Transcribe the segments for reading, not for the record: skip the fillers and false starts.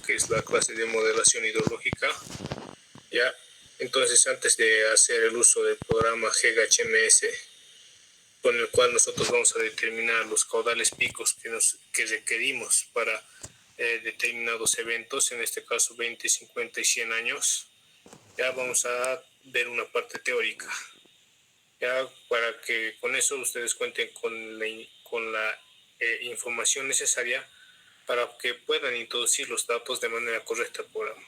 que es la clase de modelación hidrológica. ¿Ya? Entonces, antes de hacer el uso del programa GHMS, con el cual nosotros vamos a determinar los caudales picos que requerimos para determinados eventos, en este caso 20, 50 y 100 años, ya vamos a ver una parte teórica, ya para que con eso ustedes cuenten con la información necesaria para que puedan introducir los datos de manera correcta al programa.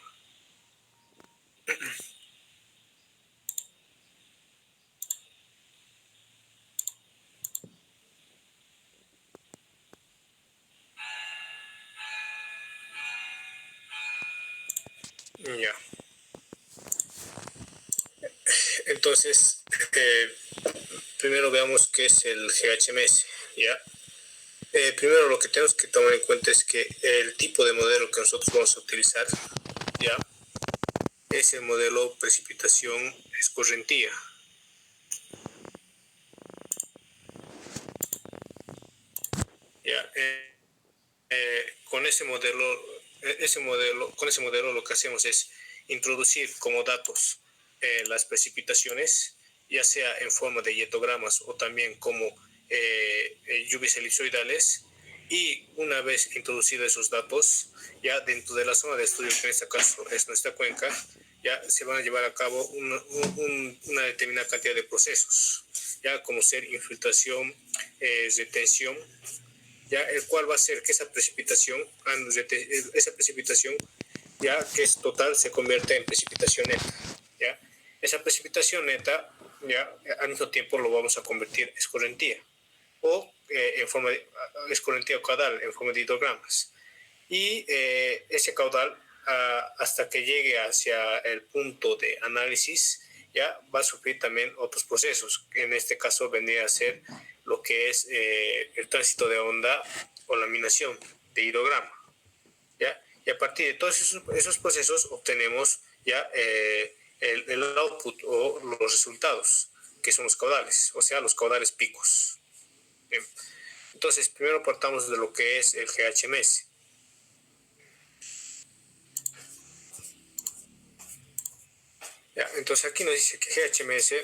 Ya. Entonces, primero veamos qué es el GHMS, ¿ya? Primero lo que tenemos que tomar en cuenta es que el tipo de modelo que nosotros vamos a utilizar, ¿ya? Es el modelo precipitación escorrentía. ¿Ya? Con ese modelo lo que hacemos es introducir como datos las precipitaciones, ya sea en forma de hietogramas o también como lluvias elipsoidales, y una vez introducidos esos datos, ya dentro de la zona de estudio, que en este caso es nuestra cuenca, ya se van a llevar a cabo una determinada cantidad de procesos, ya como ser infiltración, retención, ya el cual va a hacer que esa precipitación ya que es total se convierta en precipitación neta, ya esa precipitación neta ya al mismo tiempo lo vamos a convertir en escorrentía o en forma de escorrentía o caudal en forma de hidrogramas, y ese caudal hasta que llegue hacia el punto de análisis ya va a sufrir también otros procesos, que en este caso vendría a ser lo que es el tránsito de onda o laminación de hidrograma, ¿ya? Y a partir de todos esos procesos obtenemos ya el output o los resultados, que son los caudales, o sea, los caudales picos. Bien. Entonces, primero partamos de lo que es el GHMS. Ya, entonces aquí nos dice que GHMS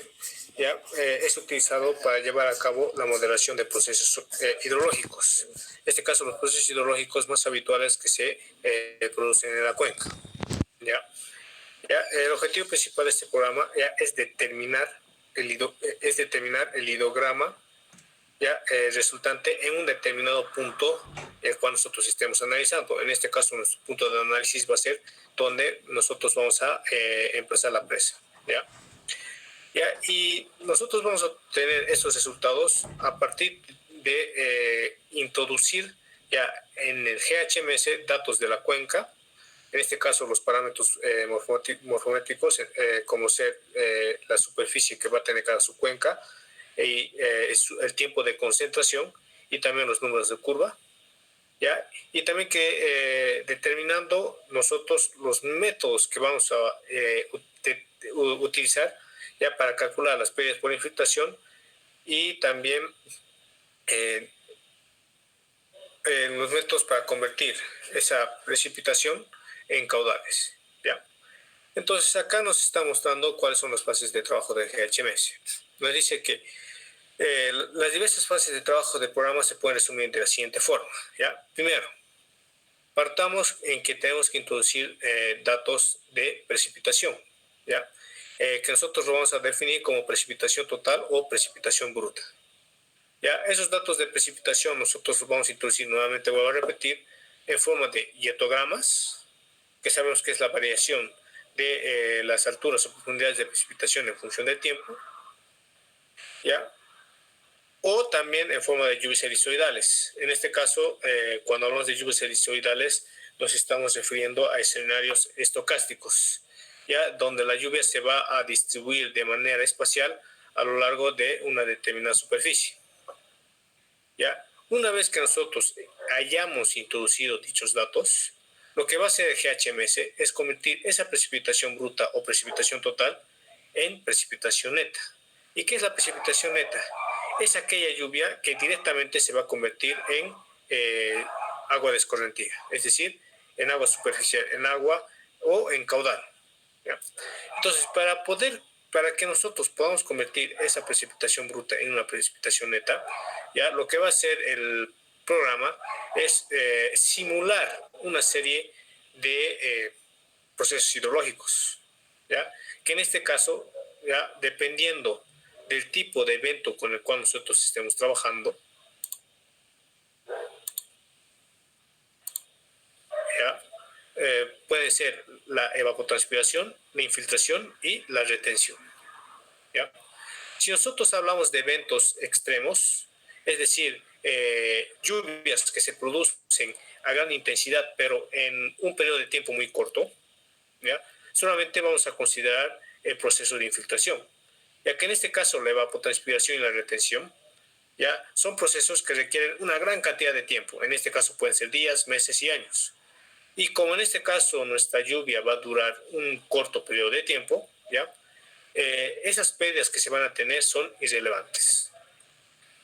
ya, es utilizado para llevar a cabo la modelación de procesos hidrológicos. En este caso, los procesos hidrológicos más habituales que se producen en la cuenca. ¿Ya? Ya, el objetivo principal de este programa ya es determinar el hidrograma ya resultante en un determinado punto el cual nosotros estemos analizando. En este caso, nuestro punto de análisis va a ser donde nosotros vamos a empezar la presa, ¿ya? ¿Ya? Y nosotros vamos a obtener estos resultados a partir de introducir ya en el GHMS datos de la cuenca, en este caso los parámetros morfométricos, como ser la superficie que va a tener cada subcuenca, y el tiempo de concentración y también los números de curva, ¿ya? Y también que determinando nosotros los métodos que vamos a utilizar ya para calcular las pérdidas por infiltración, y también los métodos para convertir esa precipitación en caudales, ¿ya? Entonces acá nos está mostrando cuáles son las fases de trabajo de GHMS. Nos dice que las diversas fases de trabajo del programa se pueden resumir de la siguiente forma, ¿ya? Primero, partamos en que tenemos que introducir datos de precipitación, ¿ya? Que nosotros lo vamos a definir como precipitación total o precipitación bruta. ¿Ya? Esos datos de precipitación nosotros los vamos a introducir nuevamente, vuelvo a repetir, en forma de hietogramas, que sabemos que es la variación de las alturas o profundidades de precipitación en función del tiempo, ¿ya? O también en forma de lluvias elipsoidales. En este caso, cuando hablamos de lluvias elipsoidales, nos estamos refiriendo a escenarios estocásticos, ¿ya? Donde la lluvia se va a distribuir de manera espacial a lo largo de una determinada superficie, ¿ya? Una vez que nosotros hayamos introducido dichos datos, lo que va a hacer el GHMS es convertir esa precipitación bruta o precipitación total en precipitación neta. ¿Y qué es la precipitación neta? Es aquella lluvia que directamente se va a convertir en agua de escorrentía, es decir, en agua superficial, en agua o en caudal. ¿Ya? Entonces, para que nosotros podamos convertir esa precipitación bruta en una precipitación neta, ya lo que va a hacer el programa es simular una serie de procesos hidrológicos, ¿ya? Que en este caso, ya dependiendo del tipo de evento con el cual nosotros estemos trabajando, ¿ya? Puede ser la evapotranspiración, la infiltración y la retención, ¿ya? Si nosotros hablamos de eventos extremos, es decir, lluvias que se producen a gran intensidad, pero en un periodo de tiempo muy corto, ¿ya? Solamente vamos a considerar el proceso de infiltración, ya que en este caso la evapotranspiración y la retención ya son procesos que requieren una gran cantidad de tiempo. En este caso pueden ser días, meses y años. Y como en este caso nuestra lluvia va a durar un corto periodo de tiempo, ¿ya? Esas pérdidas que se van a tener son irrelevantes.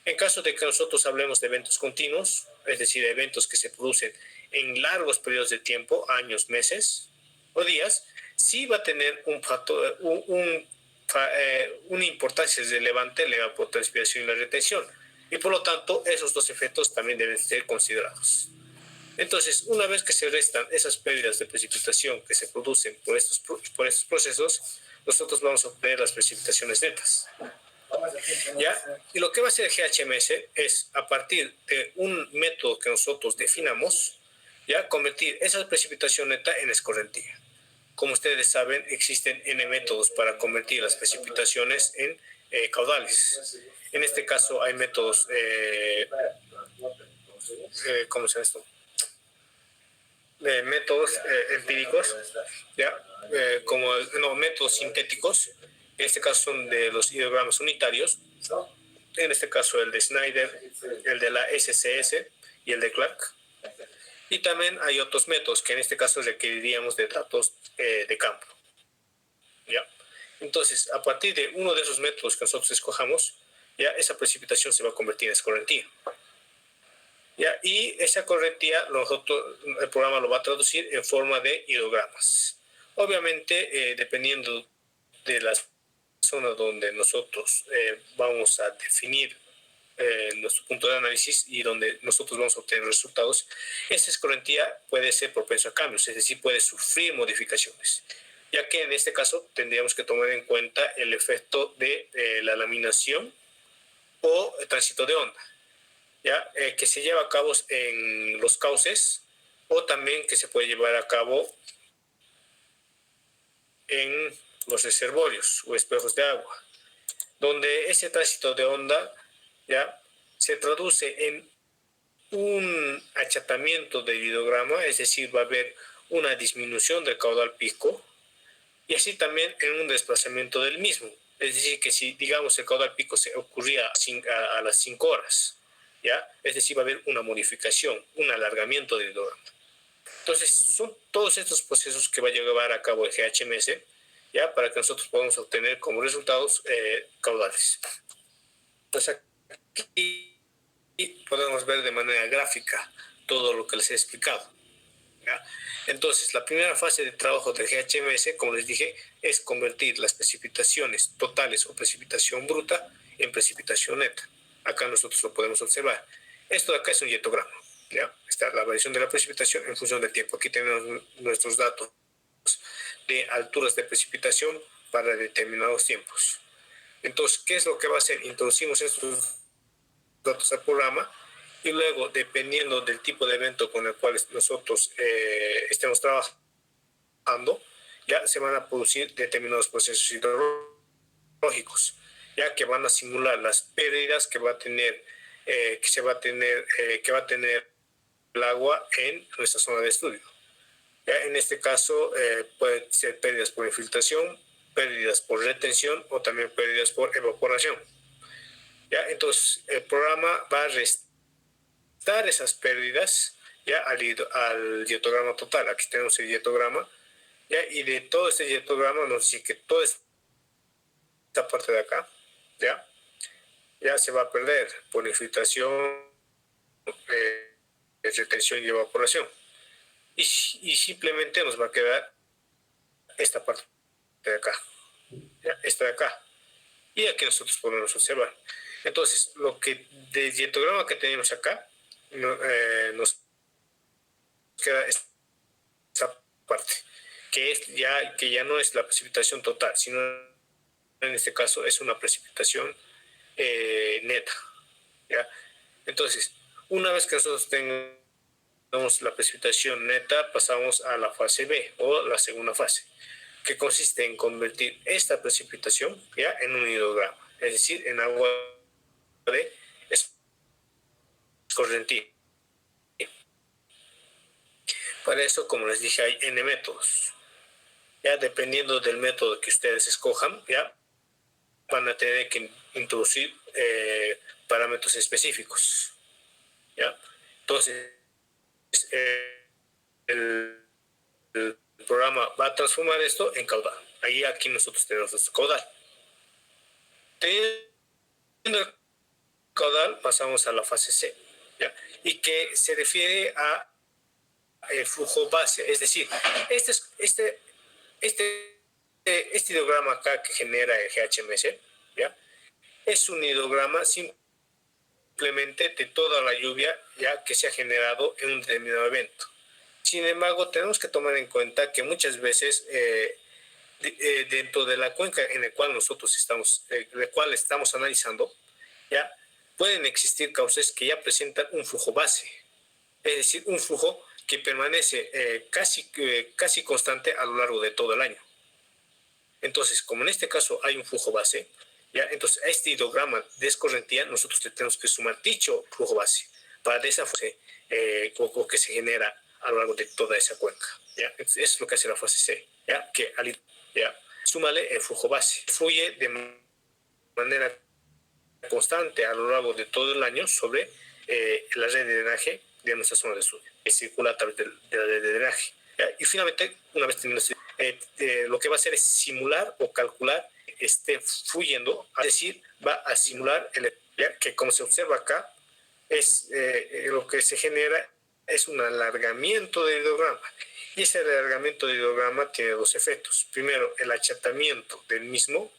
En caso de que nosotros hablemos de eventos continuos, es decir, eventos que se producen en largos periodos de tiempo, años, meses o días, sí va a tener una importancia relevante la evapotranspiración y la retención. Y por lo tanto, esos dos efectos también deben ser considerados. Entonces, una vez que se restan esas pérdidas de precipitación que se producen por estos procesos, nosotros vamos a obtener las precipitaciones netas. ¿Ya? Y lo que va a hacer el GHMS es, a partir de un método que nosotros definamos, ya convertir esa precipitación neta en escorrentía. Como ustedes saben, existen N métodos para convertir las precipitaciones en caudales. En este caso hay métodos, ¿cómo se llama esto? Métodos empíricos, ¿ya? Métodos sintéticos. En este caso son de los ideogramas unitarios. En este caso el de Snyder, el de la SCS y el de Clark. Y también hay otros métodos que en este caso requeriríamos de datos de campo. ¿Ya? Entonces, a partir de uno de esos métodos que nosotros escojamos, ya esa precipitación se va a convertir en escorrentía. ¿Ya? Y esa correntía el programa lo va a traducir en forma de ideogramas. Obviamente, dependiendo de la zona donde nosotros vamos a definir nuestro punto de análisis y donde nosotros vamos a obtener resultados, esa escorrentía puede ser propenso a cambios, es decir, puede sufrir modificaciones, ya que en este caso tendríamos que tomar en cuenta el efecto de la laminación o el tránsito de onda, ¿ya? Que se lleva a cabo en los cauces o también que se puede llevar a cabo en los reservorios o espejos de agua, donde ese tránsito de onda ya se traduce en un achatamiento del hidrograma, es decir, va a haber una disminución del caudal pico y así también en un desplazamiento del mismo. Es decir, que si digamos el caudal pico se ocurría a las 5 horas, ¿ya? Es decir, va a haber una modificación, un alargamiento del hidrograma. Entonces, son todos estos procesos que va a llevar a cabo el GHMS, ¿ya? Para que nosotros podamos obtener como resultados caudales. Entonces, aquí podemos ver de manera gráfica todo lo que les he explicado, ¿ya? Entonces, la primera fase de trabajo del GHMS, como les dije, es convertir las precipitaciones totales o precipitación bruta en precipitación neta. Acá nosotros lo podemos observar. Esto de acá es un hietograma, ¿ya? Está la variación de la precipitación en función del tiempo. Aquí tenemos nuestros datos de alturas de precipitación para determinados tiempos. Entonces, ¿qué es lo que va a hacer? Introducimos estos datos al programa y luego, dependiendo del tipo de evento con el cual nosotros estemos trabajando, ya se van a producir determinados procesos hidrológicos, ya que van a simular las pérdidas que va a tener el agua en nuestra zona de estudio. Ya, en este caso pueden ser pérdidas por infiltración, pérdidas por retención o también pérdidas por evaporación. ¿Ya? Entonces, el programa va a restar esas pérdidas ya al diatograma total. Aquí tenemos el diatograma, ¿ya? Y de todo este diatograma nos dice que toda esta parte de acá ya se va a perder por infiltración, retención y evaporación. y simplemente nos va a quedar esta parte de acá, ¿ya? Esta de acá. Y aquí nosotros podemos observar. Entonces, lo que del dietograma que tenemos acá, nos queda esta parte, que ya no es la precipitación total, sino en este caso es una precipitación neta. ¿Ya? Entonces, una vez que nosotros tengamos la precipitación neta, pasamos a la fase B o la segunda fase, que consiste en convertir esta precipitación ya en un hidrograma, es decir, en agua de escorrentina. Para eso, como les dije, hay N métodos. Ya dependiendo del método que ustedes escojan, ya van a tener que introducir parámetros específicos. ¿Ya? Entonces, el programa va a transformar esto en caudal. Ahí aquí nosotros tenemos nuestro caudal. Teniendo el caudal, pasamos a la fase C, ¿ya? Y que se refiere a el flujo base, es decir, este hidrograma acá que genera el GHMS, ¿ya? Es un hidrograma simplemente de toda la lluvia ya que se ha generado en un determinado evento. Sin embargo, tenemos que tomar en cuenta que muchas veces dentro de la cuenca en la cual nosotros estamos analizando, ya pueden existir causas que ya presentan un flujo base, es decir, un flujo que permanece casi constante a lo largo de todo el año. Entonces, como en este caso hay un flujo base, ¿ya? Entonces a este hidrograma de escorrentía nosotros le tenemos que sumar dicho flujo base para de esa fase que se genera a lo largo de toda esa cuenca. ¿Ya? Entonces, eso es lo que hace la fase C, ¿ya? Que ¿ya? Súmale el flujo base. Fluye de manera constante a lo largo de todo el año sobre la red de drenaje de nuestra zona de estudio, que circula a través de la red de drenaje. ¿Ya? Y finalmente, una vez teniendo lo que va a hacer es simular o calcular esté fluyendo, es decir, va a simular ¿ya? Que como se observa acá, es lo que se genera es un alargamiento del hidrograma. Y ese alargamiento del hidrograma tiene dos efectos. Primero, el achatamiento del mismo,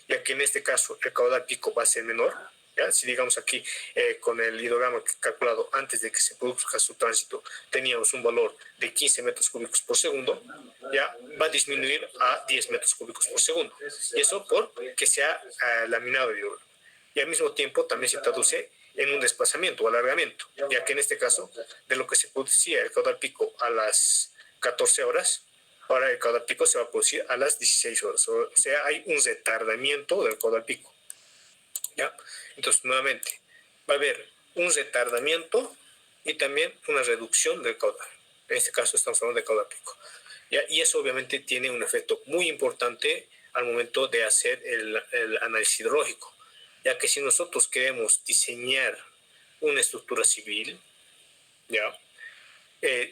ya que en este caso el caudal pico va a ser menor. ¿Ya? Si digamos aquí con el hidrograma calculado antes de que se produzca su tránsito teníamos un valor de 15 metros cúbicos por segundo, ya va a disminuir a 10 metros cúbicos por segundo. Y eso porque se ha laminado el hidrograma. Y al mismo tiempo también se traduce en un desplazamiento o alargamiento, ya que en este caso, de lo que se producía el caudal pico a las 14 horas, ahora el caudal pico se va a producir a las 16 horas. O sea, hay un retardamiento del caudal pico. ¿Ya? Entonces, nuevamente, va a haber un retardamiento y también una reducción del caudal. En este caso estamos hablando de caudal pico. ¿Ya? Y eso obviamente tiene un efecto muy importante al momento de hacer el análisis hidrológico, ya que si nosotros queremos diseñar una estructura civil, ¿ya?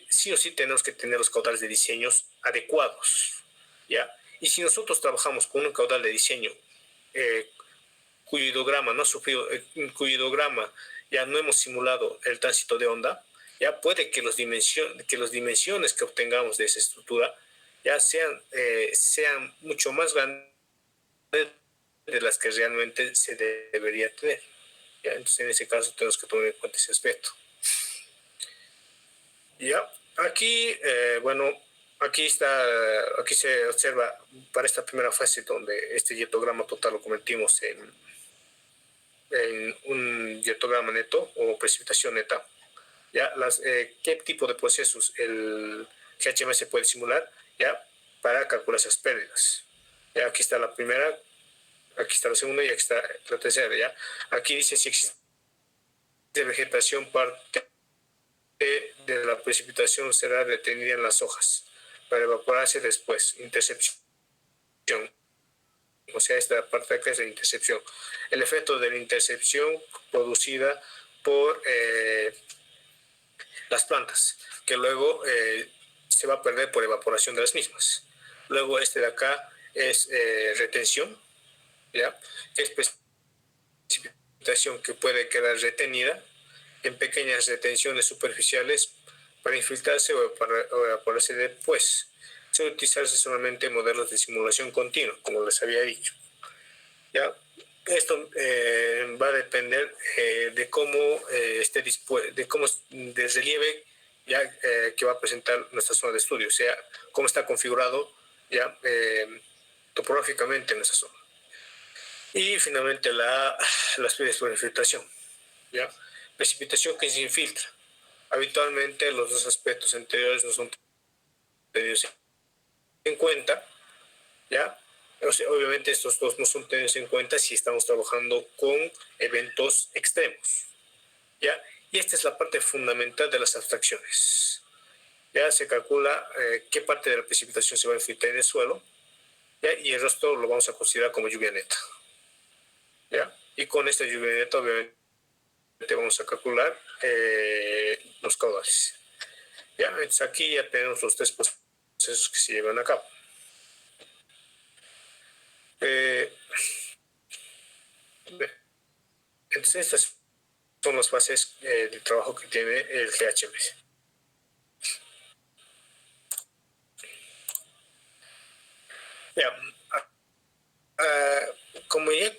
Sí o sí tenemos que tener los caudales de diseños adecuados, ¿ya? Y si nosotros trabajamos con un caudal de diseño cuyo hidrograma no ha sufrido, cuyo hidrograma ya no hemos simulado el tránsito de onda, ya puede que las dimensiones que obtengamos de esa estructura ya sean mucho más grandes de las que realmente se debería tener. ¿Ya? Entonces, en ese caso tenemos que tomar en cuenta ese aspecto. Ya, aquí, bueno, aquí se observa para esta primera fase donde este dietograma total lo convertimos en un dietograma neto o precipitación neta. ¿Ya? ¿Qué tipo de procesos el GHMS puede simular? ¿Ya? Para calcular esas pérdidas. ¿Ya? Aquí está la primera, aquí está la segunda y aquí está la tercera. ¿Ya? Aquí dice si existe vegetación, parte de la precipitación será retenida en las hojas para evaporarse después. Intercepción. O sea, esta parte acá es la intercepción. El efecto de la intercepción producida por las plantas, que luego se va a perder por evaporación de las mismas. Luego este de acá es retención, ¿ya? Es precipitación que puede quedar retenida en pequeñas retenciones superficiales Para infiltrarse o para evaporarse después, se debe utilizarse solamente modelos de simulación continua, como les había dicho. ¿Ya? Esto va a depender de cómo de cómo del relieve ya que va a presentar nuestra zona de estudio, o sea, cómo está configurado ya topográficamente nuestra zona. Y finalmente las piedras por infiltración, ¿ya? Precipitación que se infiltra. Habitualmente los dos aspectos anteriores no son tenidos en cuenta, ¿ya? O sea, obviamente estos dos no son tenidos en cuenta si estamos trabajando con eventos extremos, ¿ya? Y esta es la parte fundamental de las abstracciones. Ya se calcula qué parte de la precipitación se va a infiltrar en el suelo, ¿ya? Y el resto lo vamos a considerar como lluvia neta, ¿ya? Y con esta lluvia neta obviamente vamos a calcular los caudales. ¿Ya? Entonces aquí ya tenemos los tres procesos que se llevan a cabo. Entonces estas son las fases de trabajo que tiene el GHMS. Ya, como ya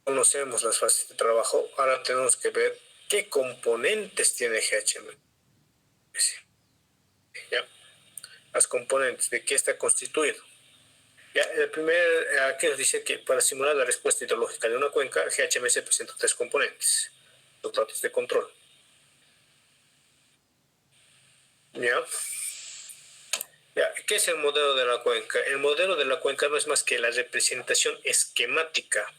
conocemos las fases de trabajo, ahora tenemos que ver qué componentes tiene GHMS. ¿Ya? Las componentes, de qué está constituido. Ya, aquí nos dice que para simular la respuesta hidrológica de una cuenca, el GHMS presenta tres componentes: los datos de control. ¿Ya? Ya, ¿qué es el modelo de la cuenca? El modelo de la cuenca no es más que la representación esquemática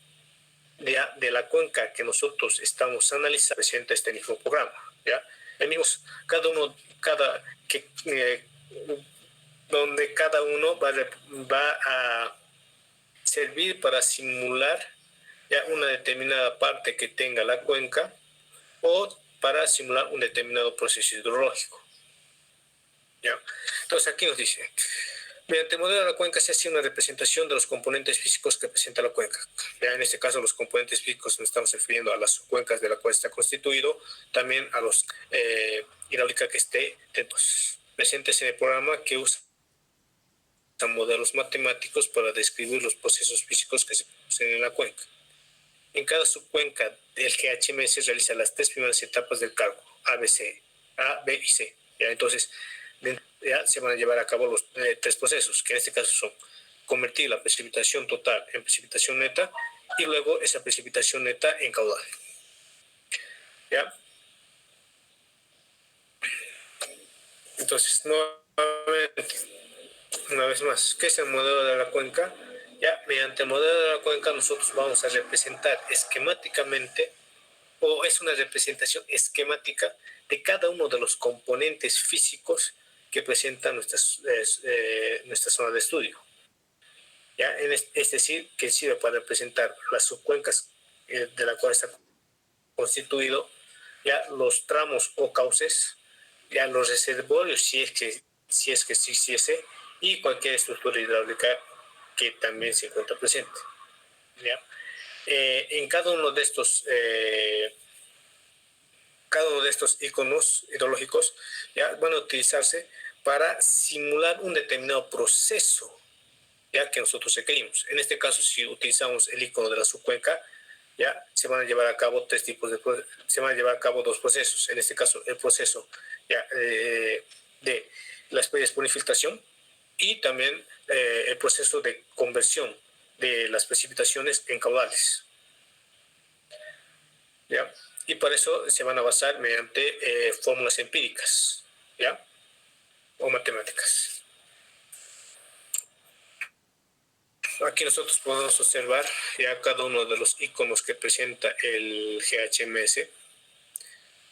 de la cuenca que nosotros estamos analizando. Presenta este mismo programa, ¿ya? El mismo, donde cada uno va a servir para simular ya una determinada parte que tenga la cuenca o para simular un determinado proceso hidrológico. ¿Ya? Entonces aquí nos dice: mediante el modelo de la cuenca se hace una representación de los componentes físicos que presenta la cuenca. Ya en este caso los componentes físicos nos estamos refiriendo a las cuencas de la cual está constituido, también a los hidráulica que esté presentes en el programa, que usa modelos matemáticos para describir los procesos físicos que se producen en la cuenca. En cada subcuenca, el GHMS realiza las tres primeras etapas del cálculo: A, B y C. ¿Ya? Entonces, ya se van a llevar a cabo los tres procesos, que en este caso son convertir la precipitación total en precipitación neta y luego esa precipitación neta en caudal. ¿Ya? Entonces, una vez más, ¿qué es el modelo de la cuenca? Ya, mediante el modelo de la cuenca nosotros vamos a representar esquemáticamente, o es una representación esquemática de cada uno de los componentes físicos que presenta nuestra zona de estudio. ¿Ya? Es decir, que sirve para representar las subcuencas de la cual está constituido, ya los tramos o cauces, ya los reservorios, si es que existiese, y cualquier estructura hidráulica que también se encuentra presente. ¿Ya? En cada uno de estos iconos hidrológicos ya van a utilizarse para simular un determinado proceso ya que nosotros requerimos. En este caso, si utilizamos el icono de la subcuenca, ya se van a llevar a cabo dos procesos. En este caso, el proceso ya, de las pérdidas por infiltración y también el proceso de conversión de las precipitaciones en caudales. ¿Ya? Y para eso se van a basar mediante fórmulas empíricas, ¿ya? O matemáticas. Aquí nosotros podemos observar ya cada uno de los iconos que presenta el GHMS.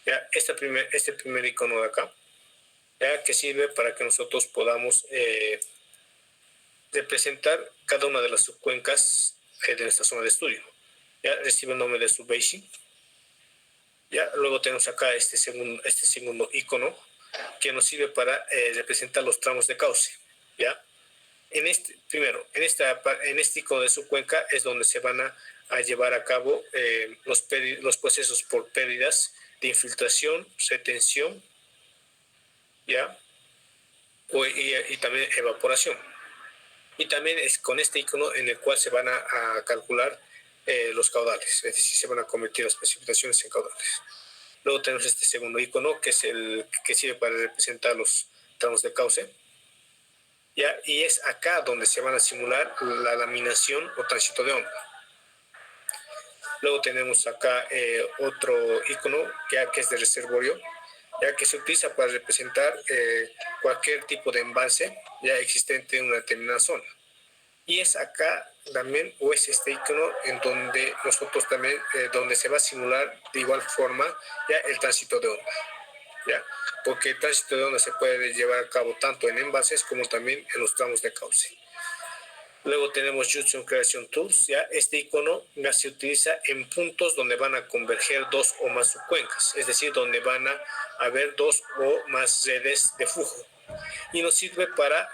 Ya este primer icono de acá, ya que sirve para que nosotros podamos representar cada una de las subcuencas de nuestra zona de estudio. Ya recibe el nombre de subbasing. Ya luego tenemos acá este segundo icono que nos sirve para representar los tramos de cauce. Ya. En este icono de subcuenca es donde se van a llevar a cabo los procesos por pérdidas de infiltración, retención ¿ya? Y también evaporación. Y también es con este icono en el cual se van a calcular los caudales, es decir, se van a convertir las precipitaciones en caudales. Luego tenemos este segundo icono, que es el que sirve para representar los tramos de cauce. ¿Ya? Y es acá donde se van a simular la laminación o tránsito de onda. Luego tenemos acá otro icono que es de reservorio, ya que se utiliza para representar cualquier tipo de embalse ya existente en una determinada zona. Y es acá también, o es este icono en donde nosotros también, donde se va a simular de igual forma ya el tránsito de onda. ¿Ya? Porque el tránsito de onda se puede llevar a cabo tanto en embalses como también en los tramos de cauce. Luego tenemos Junction Creation Tools, ¿ya? Este icono ya se utiliza en puntos donde van a converger dos o más subcuencas, es decir, donde van a haber dos o más redes de flujo. Y nos sirve para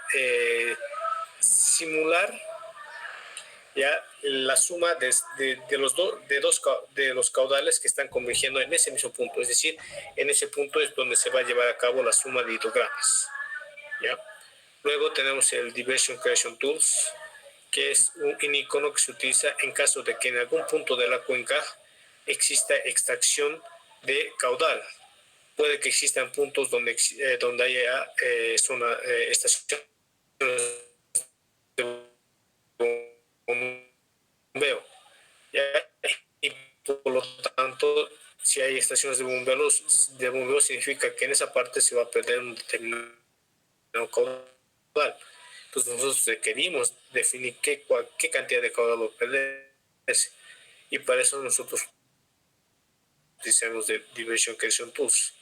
simular ya la suma de los caudales que están convergiendo en ese mismo punto, es decir, en ese punto es donde se va a llevar a cabo la suma de hidrogramas. ¿Ya? Luego tenemos el Diversion Creation Tools, que es un icono que se utiliza en caso de que en algún punto de la cuenca exista extracción de caudal. Puede que existan puntos donde haya estaciones de bombeo. Y por lo tanto, si hay estaciones de bombeo significa que en esa parte se va a perder un determinado caudal. Entonces nosotros requerimos definir qué cantidad de caudal va a perderse. Y para eso nosotros utilizamos de Diversion Creation Tools.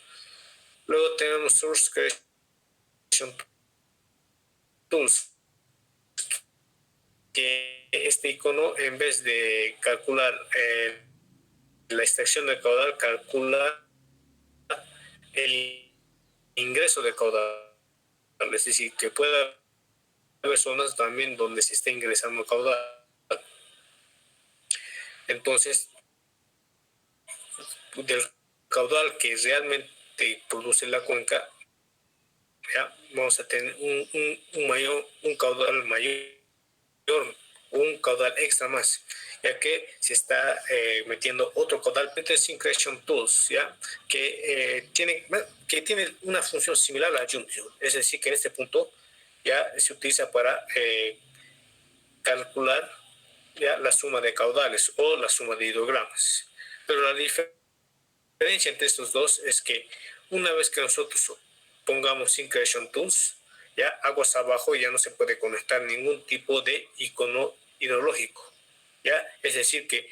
Luego tenemos Source Creation Tools, que este icono, en vez de calcular la extracción del caudal, calcula el ingreso de caudal. Es decir, que pueda haber zonas también donde se esté ingresando caudal. Entonces, del caudal que realmente produce la cuenca, ya vamos a tener un caudal mayor, un caudal extra más, ya que se está metiendo otro caudal Synchronization Tools, ya que tiene una función similar a la Junction, es decir, que en este punto ya se utiliza para calcular ya la suma de caudales o la suma de hidrogramas. Pero la diferencia entre estos dos es que una vez que nosotros pongamos Synchronization Tools, ya aguas abajo ya no se puede conectar ningún tipo de icono hidrológico, ya es decir que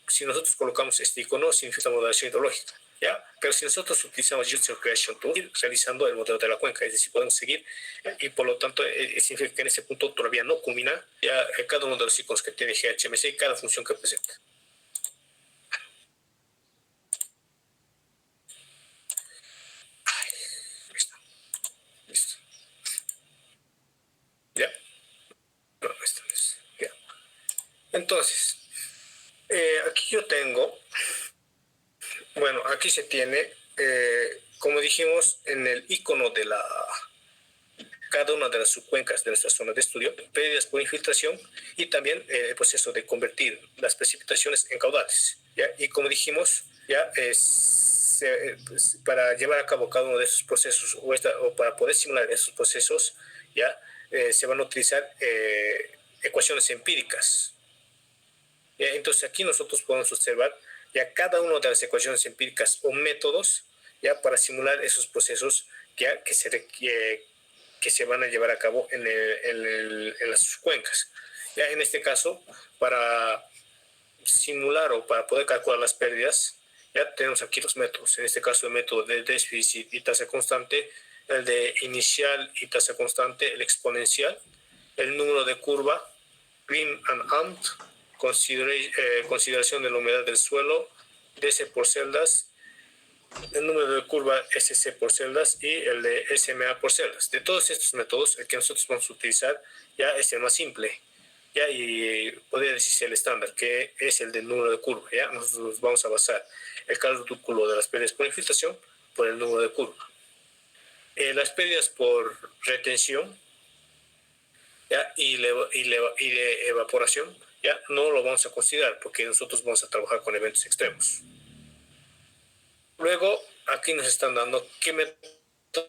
si nosotros colocamos este icono significa modelación hidrológica, ya, pero si nosotros utilizamos User Creation Tool realizando el modelo de la cuenca, es decir, podemos seguir y por lo tanto significa que en ese punto todavía no culmina ya cada uno de los iconos que tiene GHMS y cada función que presenta. Listo. Ya. No, esto no es. Ya. Entonces, aquí yo tengo, bueno, aquí se tiene, como dijimos, en el icono de cada una de las subcuencas de nuestra zona de estudio, pérdidas por infiltración y también el proceso de convertir las precipitaciones en caudales. ¿Ya? Y como dijimos, ya para llevar a cabo cada uno de esos procesos o para poder simular esos procesos, ya se van a utilizar ecuaciones empíricas. ¿Ya? Entonces aquí nosotros podemos observar ya cada una de las ecuaciones empíricas o métodos ya para simular esos procesos que se van a llevar a cabo en las cuencas. Ya en este caso, para simular o para poder calcular las pérdidas, ya tenemos aquí los métodos. En este caso, el método de déficit y tasa constante, el de inicial y tasa constante, el exponencial, el número de curva, Green and Ant, consideración de la humedad del suelo, DC por celdas, el número de curva SC por celdas y el de SMA por celdas. De todos estos métodos, el que nosotros vamos a utilizar ya es el más simple, ya, y podría decirse el estándar, que es el del número de curva. Ya nosotros vamos a basar el cálculo de las pérdidas por infiltración por el número de curva. Las pérdidas por retención, ¿ya? Y de evaporación, ya no lo vamos a considerar porque nosotros vamos a trabajar con eventos extremos. Luego, aquí nos están dando qué métodos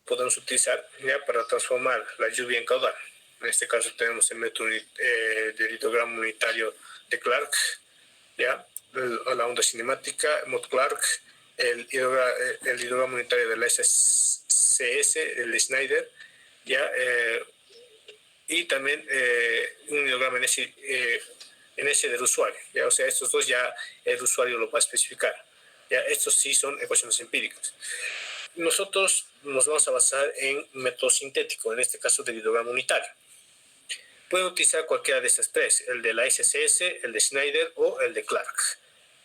podemos utilizar, ya, para transformar la lluvia en caudal. En este caso tenemos el método del hidrograma unitario de Clark, ya, la onda cinemática, Mott Clark, el hidrograma unitario de la SCS, el de Schneider, ya, y también un hidrograma en ese del usuario, ¿ya? O sea, estos dos ya el usuario lo va a especificar, ¿ya? Estos sí son ecuaciones empíricas. Nosotros nos vamos a basar en método sintético, en este caso del hidrograma unitario. Pueden utilizar cualquiera de estas tres, el de la SCS, el de Schneider o el de Clark.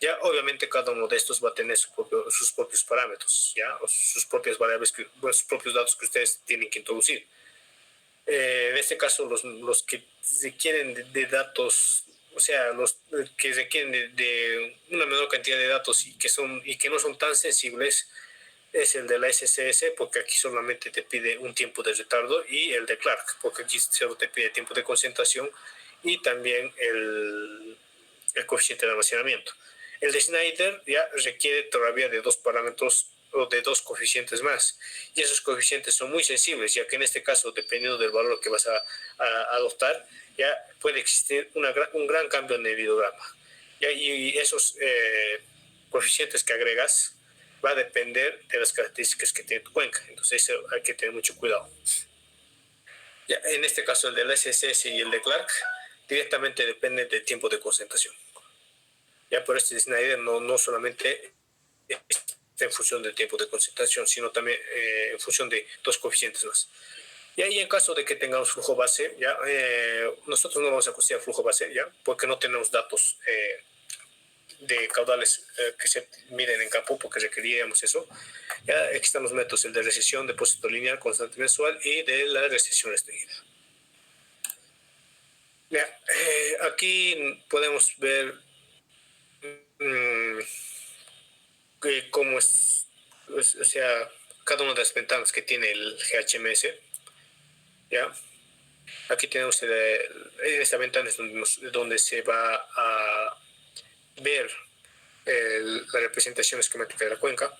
Ya, obviamente cada uno de estos va a tener sus propios parámetros, ya, o sus propias variables, sus propios datos que ustedes tienen que introducir. En este caso, los que requieren de datos, o sea, los que requieren de una menor cantidad de datos y que no son tan sensibles, es el de la SCS, porque aquí solamente te pide un tiempo de retardo, y el de Clark, porque aquí solo te pide tiempo de concentración y también el coeficiente de almacenamiento. El de Schneider ya requiere todavía de dos parámetros o de dos coeficientes más, y esos coeficientes son muy sensibles, ya que en este caso, dependiendo del valor que vas a adoptar, ya puede existir un gran cambio en el hidrograma. Y esos coeficientes que agregas va a depender de las características que tiene tu cuenca. Entonces eso hay que tener mucho cuidado. Ya, en este caso el del SSS y el de Clark directamente depende del tiempo de concentración. Ya por este Schneider no solamente está en función del tiempo de concentración, sino también en función de dos coeficientes más. Y ahí en caso de que tengamos flujo base, ya nosotros no vamos a considerar flujo base, ya, porque no tenemos datos de caudales que se miden en campo, porque requeríamos eso. Ya, aquí están los métodos, el de recesión, depósito lineal, constante mensual, y de la recesión restringida. Ya, aquí podemos ver cómo es, o sea, cada una de las ventanas que tiene el GHMS. Ya, aquí tenemos en esta ventana es donde se va a ver la representación esquemática de la cuenca.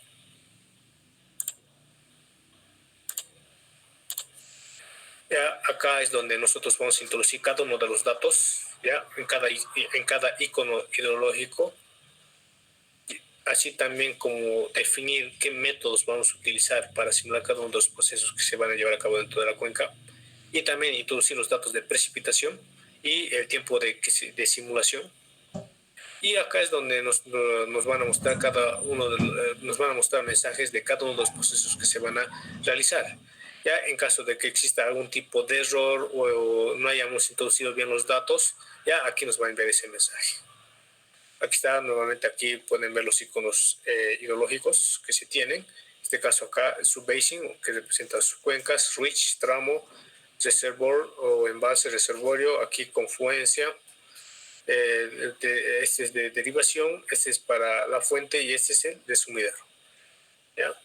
Ya, acá es donde nosotros vamos a introducir cada uno de los datos, ya, en cada icono hidrológico, así también como definir qué métodos vamos a utilizar para simular cada uno de los procesos que se van a llevar a cabo dentro de la cuenca, y también introducir los datos de precipitación y el tiempo de simulación. Y acá es donde nos van a mostrar nos van a mostrar mensajes de cada uno de los procesos que se van a realizar. Ya en caso de que exista algún tipo de error o no hayamos introducido bien los datos, ya aquí nos va a enviar ese mensaje. Aquí está, nuevamente aquí pueden ver los iconos hidrológicos que se tienen. En este caso acá, subbasin, que representa sus cuencas, reach, tramo, reservoir o embalse, reservorio, aquí confluencia. Este es de derivación, este es para la fuente y este es el de sumidero. ¿Ya?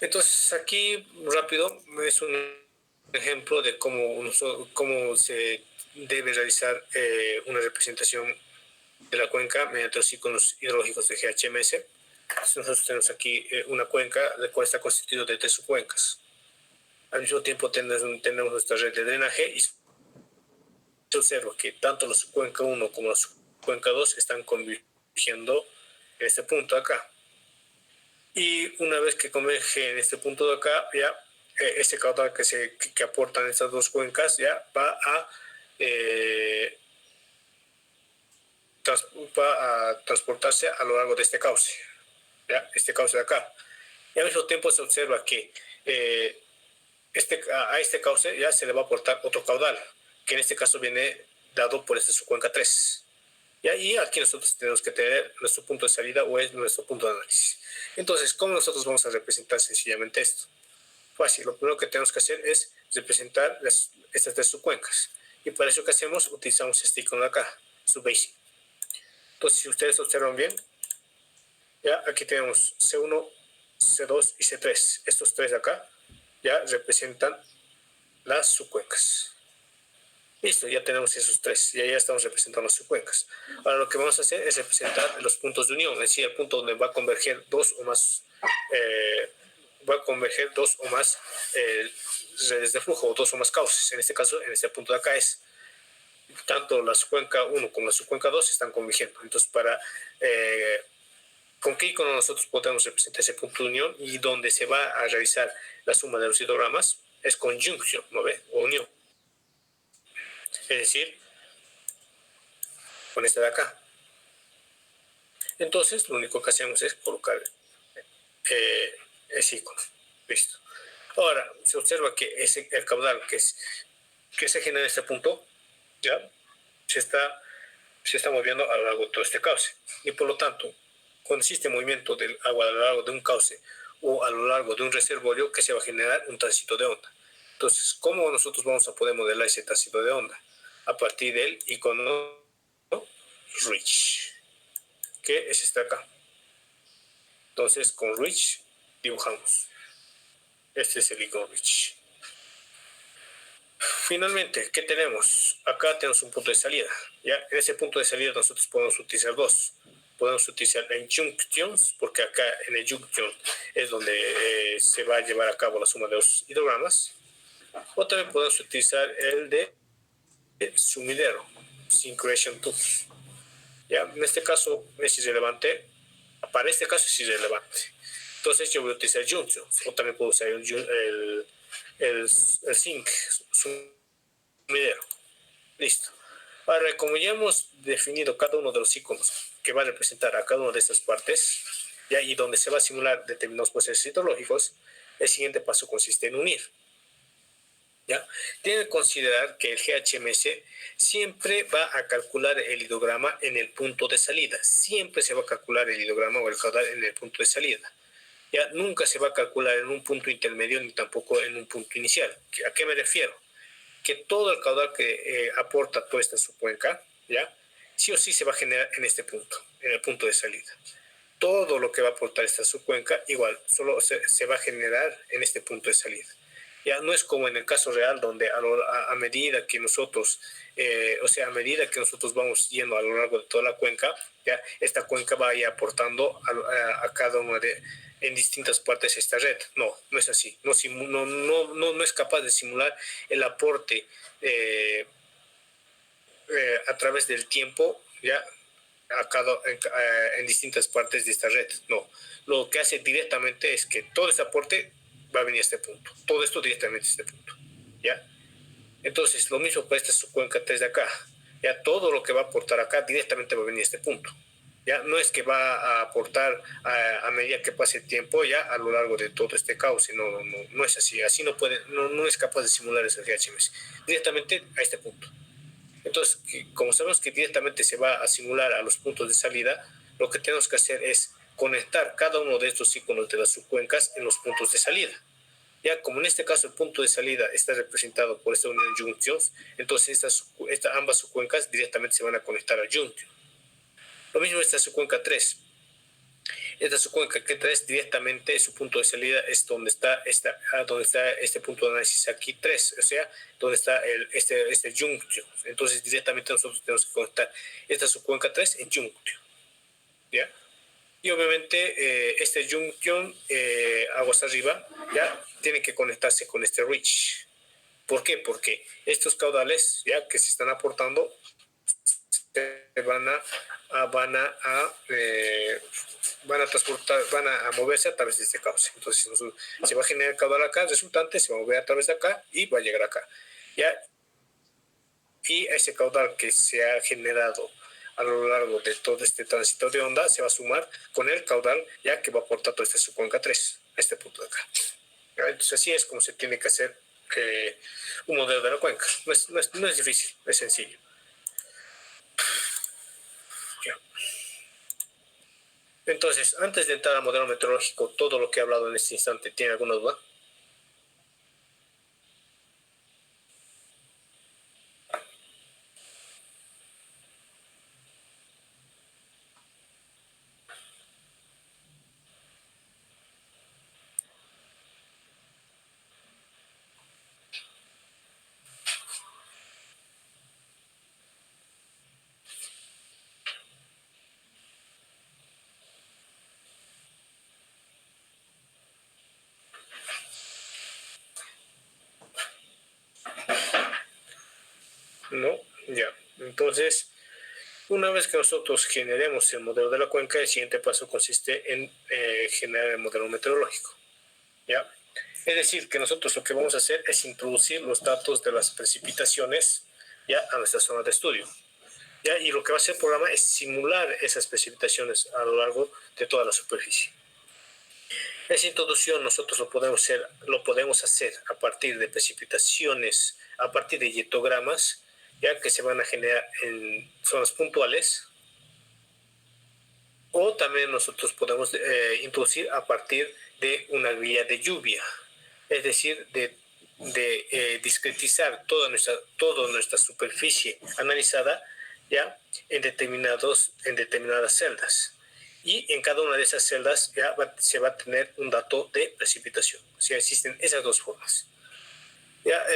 Entonces aquí rápido es un ejemplo de cómo se debe realizar una representación de la cuenca mediante los iconos hidrológicos de GHMS. Entonces nosotros tenemos aquí una cuenca, la cual está constituida de tres subcuencas. Al mismo tiempo tenemos nuestra red de drenaje, y se observa que tanto la subcuenca 1 como la subcuenca 2 están convergiendo en este punto de acá. Y una vez que converge en este punto de acá, ya este caudal que aportan estas dos cuencas ya va a transportarse a lo largo de este cauce, ¿ya? Este cauce de acá. Y al mismo tiempo se observa que a este cauce ya se le va a aportar otro caudal, que en este caso viene dado por esta subcuenca 3. Y ahí aquí nosotros tenemos que tener nuestro punto de salida o es nuestro punto de análisis. Entonces, ¿cómo nosotros vamos a representar sencillamente esto? Fácil, lo primero que tenemos que hacer es representar estas tres subcuencas. Y para eso que hacemos, utilizamos este icono de acá, subbasin. Entonces, si ustedes observan bien, Ya, aquí tenemos C1, C2 y C3. Estos tres de acá ya representan las subcuencas. Listo, ya tenemos esos tres, ya estamos representando las subcuencas. Ahora lo que vamos a hacer es representar los puntos de unión, es decir, el punto donde va a converger dos o más redes de flujo o dos o más cauces. En este caso, en este punto de acá es tanto la subcuenca 1 como la subcuenca 2 están convergiendo. Entonces, ¿con qué icono nosotros podemos representar ese punto de unión y donde se va a realizar la suma de los histogramas? Es con junction, ¿no ve? O unión. Es decir, con esta de acá. Entonces, lo único que hacemos es colocar ese icono. Listo. Ahora, se observa que el caudal que se genera en este punto, ya se está moviendo a lo largo de todo este cauce. Y por lo tanto, cuando existe movimiento del agua a lo largo de un cauce o a lo largo de un reservorio, que se va a generar un tránsito de onda. Entonces, ¿cómo nosotros vamos a poder modelar ese tránsito de onda? A partir del icono Rich, que es este acá. Entonces, con Rich dibujamos. Este es el icono Rich. Finalmente, ¿qué tenemos? Acá tenemos un punto de salida. ¿Ya? En ese punto de salida nosotros podemos utilizar dos. Podemos utilizar en junctions, porque acá en el junction es donde se va a llevar a cabo la suma de los histogramas. O también podemos utilizar el de sumidero, synchronization tools. ¿Ya? En este caso es irrelevante. Para este caso es irrelevante. Entonces yo voy a utilizar junctions. O también puedo usar el sync, sumidero. Listo. Ahora, como ya hemos definido cada uno de los iconos que va a representar a cada una de estas partes, ya, y donde se va a simular determinados procesos hidrológicos, el siguiente paso consiste en unir. ¿Ya? Tienen que considerar que el GHMS siempre va a calcular el hidrograma en el punto de salida. Siempre se va a calcular el hidrograma o el caudal en el punto de salida. Ya nunca se va a calcular en un punto intermedio ni tampoco en un punto inicial. ¿A qué me refiero? Que todo el caudal que aporta toda esta subcuenca, ¿ya? Sí o sí se va a generar en este punto, en el punto de salida. Todo lo que va a aportar esta subcuenca, igual, solo se va a generar en este punto de salida. Ya no es como en el caso real, donde a medida que nosotros, a medida que nosotros vamos yendo a lo largo de toda la cuenca, ya esta cuenca va a ir aportando a cada una en distintas partes esta red. No, no es así. No es capaz de simular el aporte a través del tiempo, ya en distintas partes de esta red. No, lo que hace directamente es que todo ese aporte va a venir a este punto. Todo esto directamente a este punto. ¿Ya? Entonces, lo mismo para esta subcuenca 3 de acá. Ya todo lo que va a aportar acá directamente va a venir a este punto. Ya no es que va a aportar a medida que pase el tiempo ya a lo largo de todo este cauce. No es así. Así no es capaz de simular ese GHMS. Directamente a este punto. Entonces, como sabemos que directamente se va a simular a los puntos de salida, lo que tenemos que hacer es conectar cada uno de estos iconos de las subcuencas en los puntos de salida. Ya como en este caso el punto de salida está representado por esta unión junctions, entonces ambas subcuencas directamente se van a conectar a junction. Lo mismo esta subcuenca 3. Esta subcuenca que 3 directamente su punto de salida es donde está este punto de análisis aquí 3, o sea, donde está este junction. Entonces directamente nosotros tenemos que conectar esta subcuenca 3 en junction. ¿Ya? Y obviamente este junction aguas arriba ya tiene que conectarse con este reach. ¿Por qué? Porque estos caudales ya que se están aportando van a moverse a través de este cauce. Entonces se va a generar el caudal acá, el resultante se va a mover a través de acá y va a llegar acá. ¿Ya? Y ese caudal que se ha generado a lo largo de todo este tránsito de onda se va a sumar con el caudal ya que va a aportar todo este subcuenca 3 a este punto de acá. Entonces así es como se tiene que hacer un modelo de la cuenca. No es difícil, es sencillo. Ya. Entonces, antes de entrar al modelo meteorológico, todo lo que he hablado en este instante, ¿tiene alguna duda? ¿no? Ya, entonces, una vez que nosotros generemos el modelo de la cuenca, el siguiente paso consiste en generar el modelo meteorológico, ¿ya? Es decir, que nosotros lo que vamos a hacer es introducir los datos de las precipitaciones ya a nuestra zona de estudio. ¿Ya? Y lo que va a hacer el programa es simular esas precipitaciones a lo largo de toda la superficie. Esa introducción nosotros lo podemos hacer a partir de precipitaciones, a partir de hietogramas, ya que se van a generar en zonas puntuales, o también nosotros podemos introducir a partir de una guía de lluvia, es decir, de discretizar toda nuestra superficie analizada ya en determinadas celdas. Y en cada una de esas celdas se va a tener un dato de precipitación. O sea, existen esas dos formas. Ya,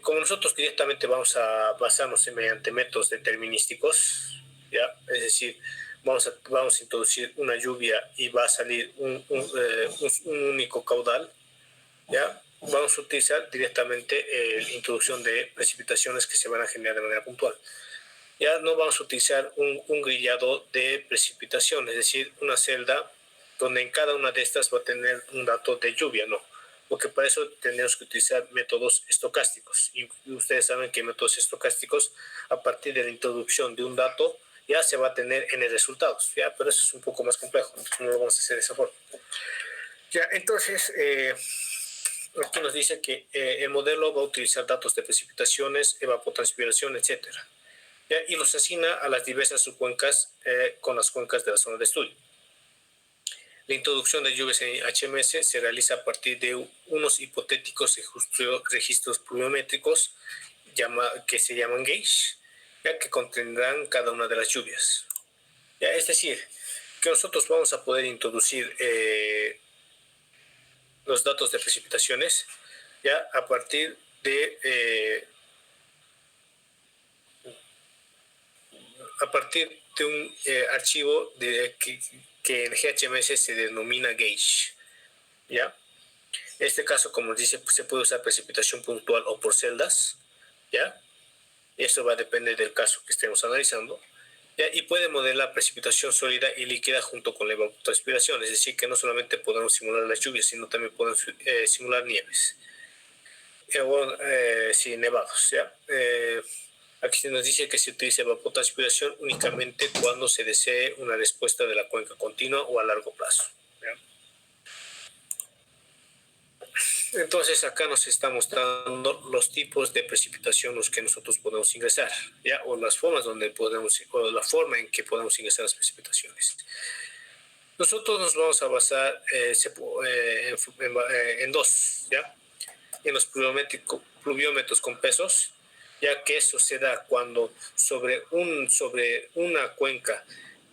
como nosotros directamente vamos a basarnos mediante métodos determinísticos, ya, es decir, vamos a introducir una lluvia y va a salir un único caudal, ya, vamos a utilizar directamente la introducción de precipitaciones que se van a generar de manera puntual. Ya no vamos a utilizar un grillado de precipitación, es decir, una celda donde en cada una de estas va a tener un dato de lluvia, no. Porque para eso tenemos que utilizar métodos estocásticos. Y ustedes saben que métodos estocásticos, a partir de la introducción de un dato, ya se va a tener en resultados, ¿ya? Pero eso es un poco más complejo, no lo vamos a hacer de esa forma. Ya, entonces, aquí nos dice que el modelo va a utilizar datos de precipitaciones, evapotranspiración, etcétera. ¿Ya? Y los asigna a las diversas subcuencas con las cuencas de la zona de estudio. La introducción de lluvias en HMS se realiza a partir de unos hipotéticos registros pluviométricos que se llaman gauge, ya que contendrán cada una de las lluvias. ¿Ya? Es decir, que nosotros vamos a poder introducir los datos de precipitaciones ya a partir de un archivo que en GHMS se denomina gauge. ¿Ya? En este caso, como dice, pues, se puede usar precipitación puntual o por celdas. ¿Ya? Eso va a depender del caso que estemos analizando. ¿Ya? Y puede modelar precipitación sólida y líquida junto con la evapotranspiración. Es decir, que no solamente podemos simular las lluvias, sino también podemos simular nieves. Sí, nevados. ¿Ya? Aquí se nos dice que se utiliza evapotranspiración únicamente cuando se desee una respuesta de la cuenca continua o a largo plazo. ¿Ya? Entonces acá nos está mostrando los tipos de precipitación los que nosotros podemos ingresar, ¿ya? O las formas o la forma en que podemos ingresar las precipitaciones. Nosotros nos vamos a basar en dos, ¿ya? En los pluviómetros con pesos, ya que eso se da cuando sobre una cuenca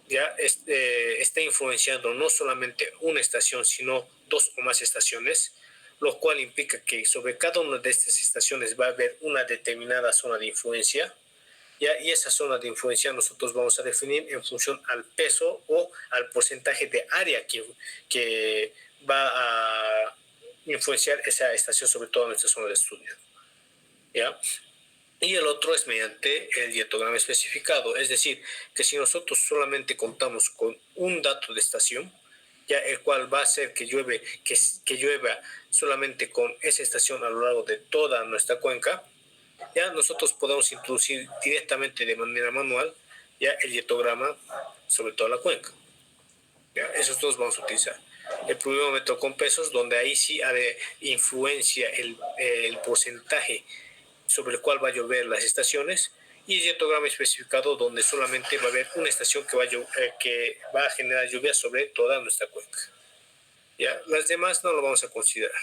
ya está influenciando no solamente una estación, sino dos o más estaciones, lo cual implica que sobre cada una de estas estaciones va a haber una determinada zona de influencia, ¿ya? Y esa zona de influencia nosotros vamos a definir en función al peso o al porcentaje de área que va a influenciar esa estación sobre todo en nuestra zona de estudio. ¿Ya? Y el otro es mediante el dietograma especificado, es decir, que si nosotros solamente contamos con un dato de estación, ya el cual va a hacer que llueva solamente con esa estación a lo largo de toda nuestra cuenca, ya nosotros podemos introducir directamente de manera manual ya el dietograma sobre toda la cuenca. ¿Ya? Esos dos vamos a utilizar. El pluviómetro con pesos, donde ahí sí influencia el porcentaje sobre el cual va a llover las estaciones, y el dietograma especificado, donde solamente va a haber una estación que va a generar lluvia sobre toda nuestra cuenca. ¿Ya? Las demás no lo vamos a considerar.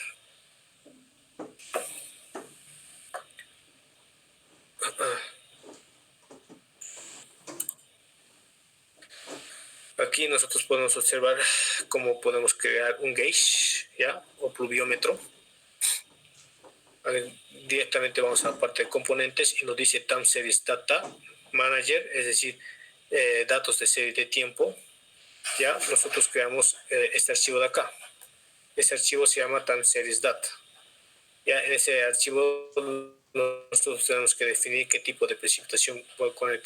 Aquí nosotros podemos observar cómo podemos crear un gauge, ¿ya? O pluviómetro. Directamente vamos a la parte de componentes y nos dice Time Series Data Manager, es decir, datos de serie de tiempo. Ya nosotros creamos este archivo de acá. Ese archivo se llama Time Series Data. Ya en ese archivo nosotros tenemos que definir qué tipo de precipitación, con el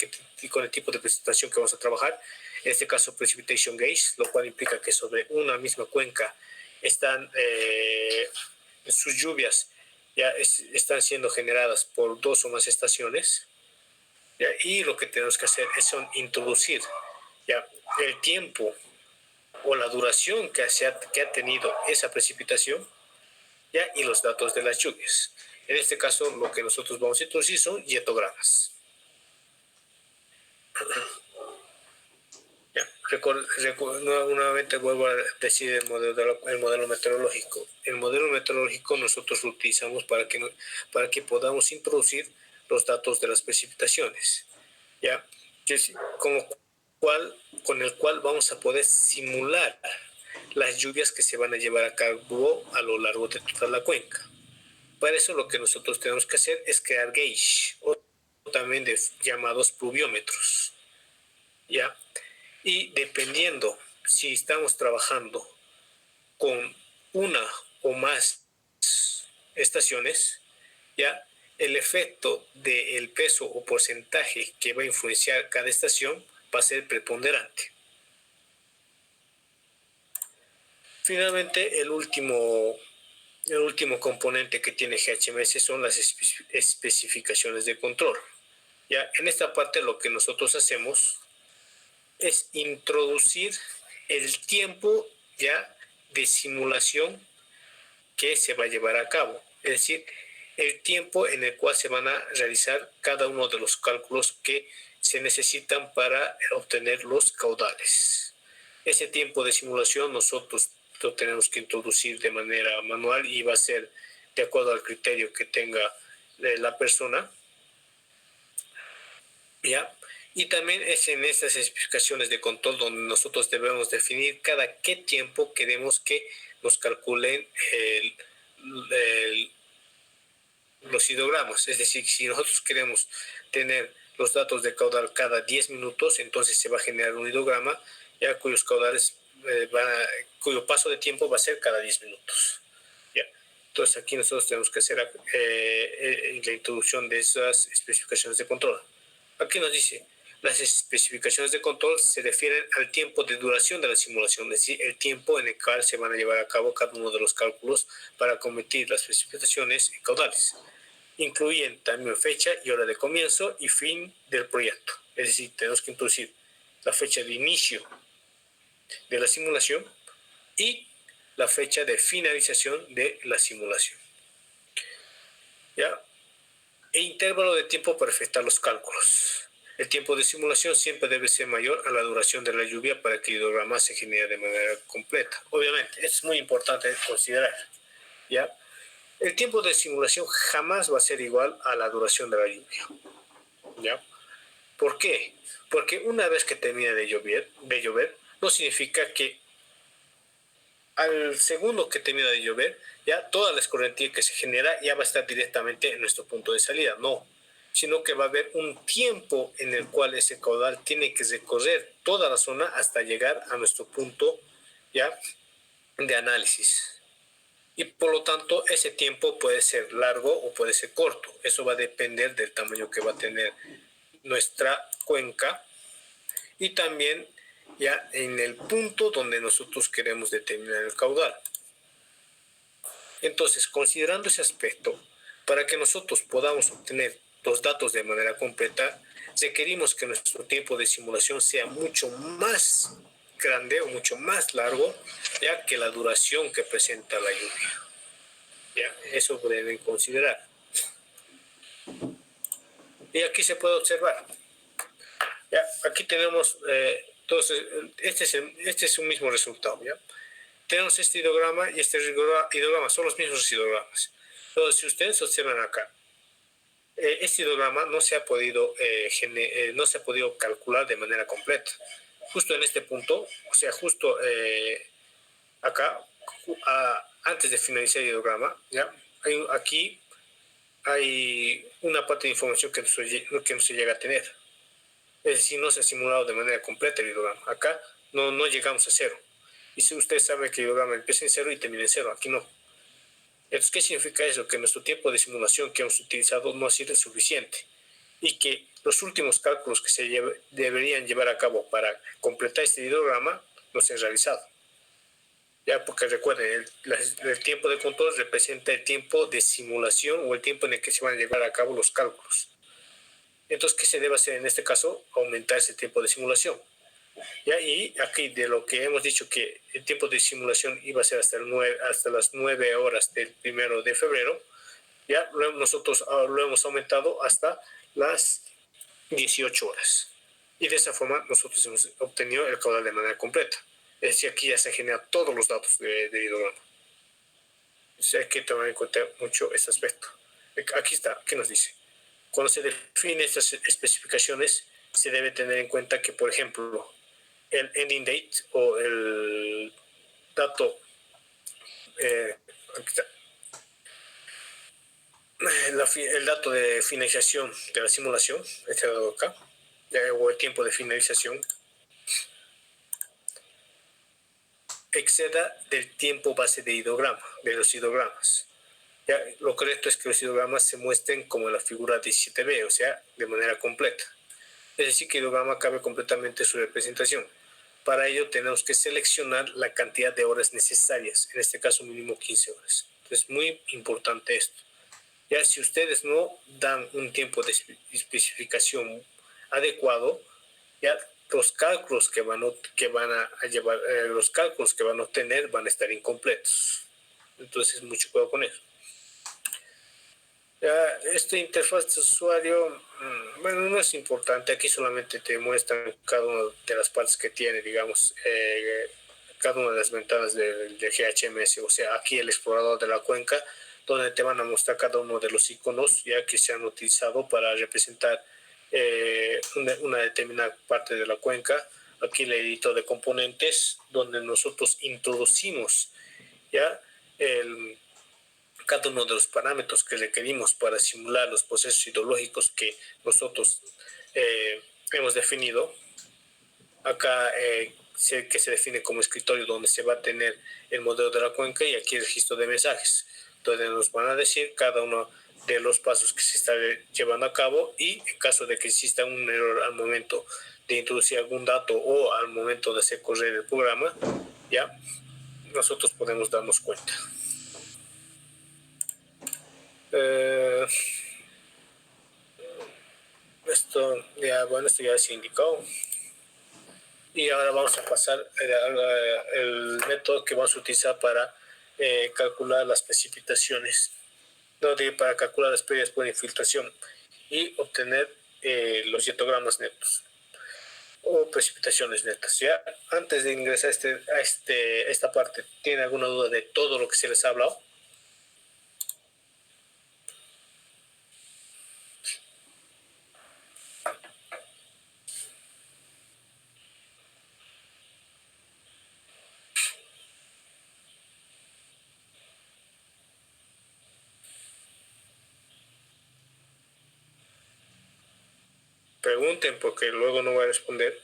tipo de precipitación que vamos a trabajar. En este caso, precipitation gauge, lo cual implica que sobre una misma cuenca están sus lluvias están siendo generadas por dos o más estaciones. ¿Ya? Y lo que tenemos que hacer es introducir ¿ya? el tiempo o la duración que ha tenido esa precipitación, ¿ya? Y los datos de las lluvias. En este caso, lo que nosotros vamos a introducir son yetogramas. Ya. Nuevamente vuelvo a decir el modelo meteorológico. El modelo meteorológico nosotros lo utilizamos para que podamos introducir los datos de las precipitaciones, ¿ya? Con el cual vamos a poder simular las lluvias que se van a llevar a cabo a lo largo de toda la cuenca. Para eso lo que nosotros tenemos que hacer es crear gauge, o también llamados pluviómetros, ¿ya? Y dependiendo si estamos trabajando con una o más estaciones, ¿ya? El efecto del peso o porcentaje que va a influenciar cada estación va a ser preponderante. Finalmente, el último componente que tiene GHMS son las especificaciones de control. ¿Ya? En esta parte lo que nosotros hacemos es introducir el tiempo ya de simulación que se va a llevar a cabo. Es decir, el tiempo en el cual se van a realizar cada uno de los cálculos que se necesitan para obtener los caudales. Ese tiempo de simulación nosotros lo tenemos que introducir de manera manual y va a ser de acuerdo al criterio que tenga la persona. ¿Ya? Y también es en estas especificaciones de control donde nosotros debemos definir cada qué tiempo queremos que nos calculen los hidrogramas. Es decir, si nosotros queremos tener los datos de caudal cada 10 minutos, entonces se va a generar un hidrograma ya cuyos caudales cuyo paso de tiempo va a ser cada 10 minutos. ¿Ya? Entonces aquí nosotros tenemos que hacer la introducción de esas especificaciones de control. Aquí nos dice, las especificaciones de control se refieren al tiempo de duración de la simulación, es decir, el tiempo en el cual se van a llevar a cabo cada uno de los cálculos para convertir las precipitaciones en caudales. Incluyen también fecha y hora de comienzo y fin del proyecto. Es decir, tenemos que introducir la fecha de inicio de la simulación y la fecha de finalización de la simulación. ¿Ya? E intervalo de tiempo para efectuar los cálculos. El tiempo de simulación siempre debe ser mayor a la duración de la lluvia para que el hidrograma se genere de manera completa. Obviamente, es muy importante considerar, ¿ya? El tiempo de simulación jamás va a ser igual a la duración de la lluvia, ¿ya? ¿Por qué? Porque una vez que termine de llover, no significa que al segundo que termina de llover, ya toda la escorrentía que se genera ya va a estar directamente en nuestro punto de salida. No, sino que va a haber un tiempo en el cual ese caudal tiene que recorrer toda la zona hasta llegar a nuestro punto ya de análisis. Y por lo tanto, ese tiempo puede ser largo o puede ser corto. Eso va a depender del tamaño que va a tener nuestra cuenca y también ya en el punto donde nosotros queremos determinar el caudal. Entonces, considerando ese aspecto, para que nosotros podamos obtener los datos de manera completa, requerimos que nuestro tiempo de simulación sea mucho más grande o mucho más largo, ya que la duración que presenta la lluvia. ¿Ya? Eso deben considerar. Y aquí se puede observar. ¿Ya? Aquí tenemos, entonces, este es un mismo resultado. ¿Ya? Tenemos este hidrograma y este hidrograma, son los mismos hidrogramas. Entonces, si ustedes observan acá, este hidrograma no se ha podido calcular de manera completa. Justo en este punto, o sea, justo acá, antes de finalizar el hidrograma, ¿ya? Aquí hay una parte de información que no se llega a tener. Es decir, no se ha simulado de manera completa el hidrograma. Acá no llegamos a cero. Y si ustedes saben que el hidrograma empieza en cero y termina en cero, aquí no. Entonces, ¿qué significa eso? Que nuestro tiempo de simulación que hemos utilizado no ha sido suficiente y que los últimos cálculos que deberían llevar a cabo para completar este hidrograma no se han realizado. Ya, porque recuerden, el tiempo de control representa el tiempo de simulación o el tiempo en el que se van a llevar a cabo los cálculos. Entonces, ¿qué se debe hacer en este caso? Aumentar ese tiempo de simulación. ¿Ya? Y aquí de lo que hemos dicho que el tiempo de simulación iba a ser hasta las 9 horas del 1 de febrero, ya nosotros lo hemos aumentado hasta las 18 horas. Y de esa forma nosotros hemos obtenido el caudal de manera completa. Es decir, aquí ya se generan todos los datos de hidrograma. Entonces hay que tomar en cuenta mucho este aspecto. Aquí está, ¿qué nos dice? Cuando se definen estas especificaciones, se debe tener en cuenta que, por ejemplo, el ending date o el dato, aquí está, el dato de finalización de la simulación, este dado acá, o el tiempo de finalización, exceda del tiempo base de hidrograma, de los hidrogramas. Ya, lo correcto es que los hidrogramas se muestren como en la figura 17b, o sea, de manera completa. Es decir, que el hidrograma cabe completamente su representación. Para ello tenemos que seleccionar la cantidad de horas necesarias, en este caso mínimo 15 horas. Entonces, muy importante esto. Ya, si ustedes no dan un tiempo de especificación adecuado, ya los cálculos que van a llevar, los cálculos que van a obtener van a estar incompletos. Entonces, mucho cuidado con eso. Esta interfaz de usuario, bueno, no es importante. Aquí solamente te muestran cada una de las partes que tiene, digamos, cada una de las ventanas del GHMS. O sea, aquí el explorador de la cuenca, donde te van a mostrar cada uno de los iconos ya que se han utilizado para representar una determinada parte de la cuenca. Aquí el editor de componentes, donde nosotros introducimos ya cada uno de los parámetros que requerimos para simular los procesos hidrológicos que nosotros hemos definido. Acá que se define como escritorio, donde se va a tener el modelo de la cuenca, y aquí el registro de mensajes, donde nos van a decir cada uno de los pasos que se está llevando a cabo, y en caso de que exista un error al momento de introducir algún dato o al momento de hacer correr el programa, ya nosotros podemos darnos cuenta. Esto ya se indicó. Y ahora vamos a pasar al método que vamos a utilizar para calcular las precipitaciones, para calcular las pérdidas por infiltración y obtener los hietogramas netos o precipitaciones netas. Ya antes de ingresar a esta parte, ¿tiene alguna duda de todo lo que se les ha hablado? Pregunten, porque luego no voy a responder.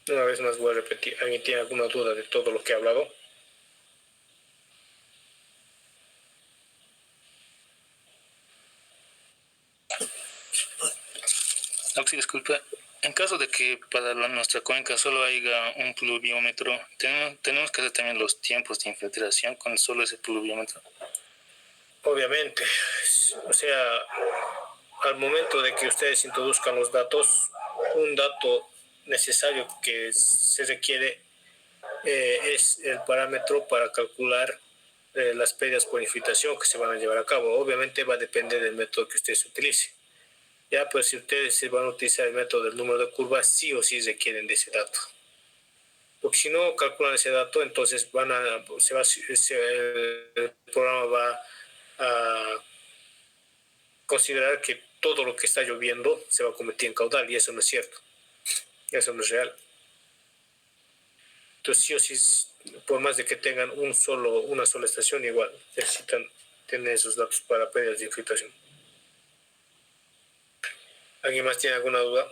Una vez más voy a repetir. ¿Alguien tiene alguna duda de todo lo que he hablado? Sí, disculpa. En caso de que para nuestra cuenca solo haya un pluviómetro, ¿tenemos que hacer también los tiempos de infiltración con solo ese pluviómetro? Obviamente. O sea, al momento de que ustedes introduzcan los datos, un dato necesario que se requiere es el parámetro para calcular las pérdidas por infiltración que se van a llevar a cabo. Obviamente va a depender del método que ustedes utilicen. Ya, pues si ustedes se van a utilizar el método del número de curvas, sí o sí requieren de ese dato. Porque si no calculan ese dato, entonces el programa va a considerar que todo lo que está lloviendo se va a convertir en caudal, y eso no es cierto, eso no es real. Entonces sí o sí, por más de que tengan una sola estación, igual necesitan tener esos datos para pérdidas de infiltración. ¿Alguien más tiene alguna duda?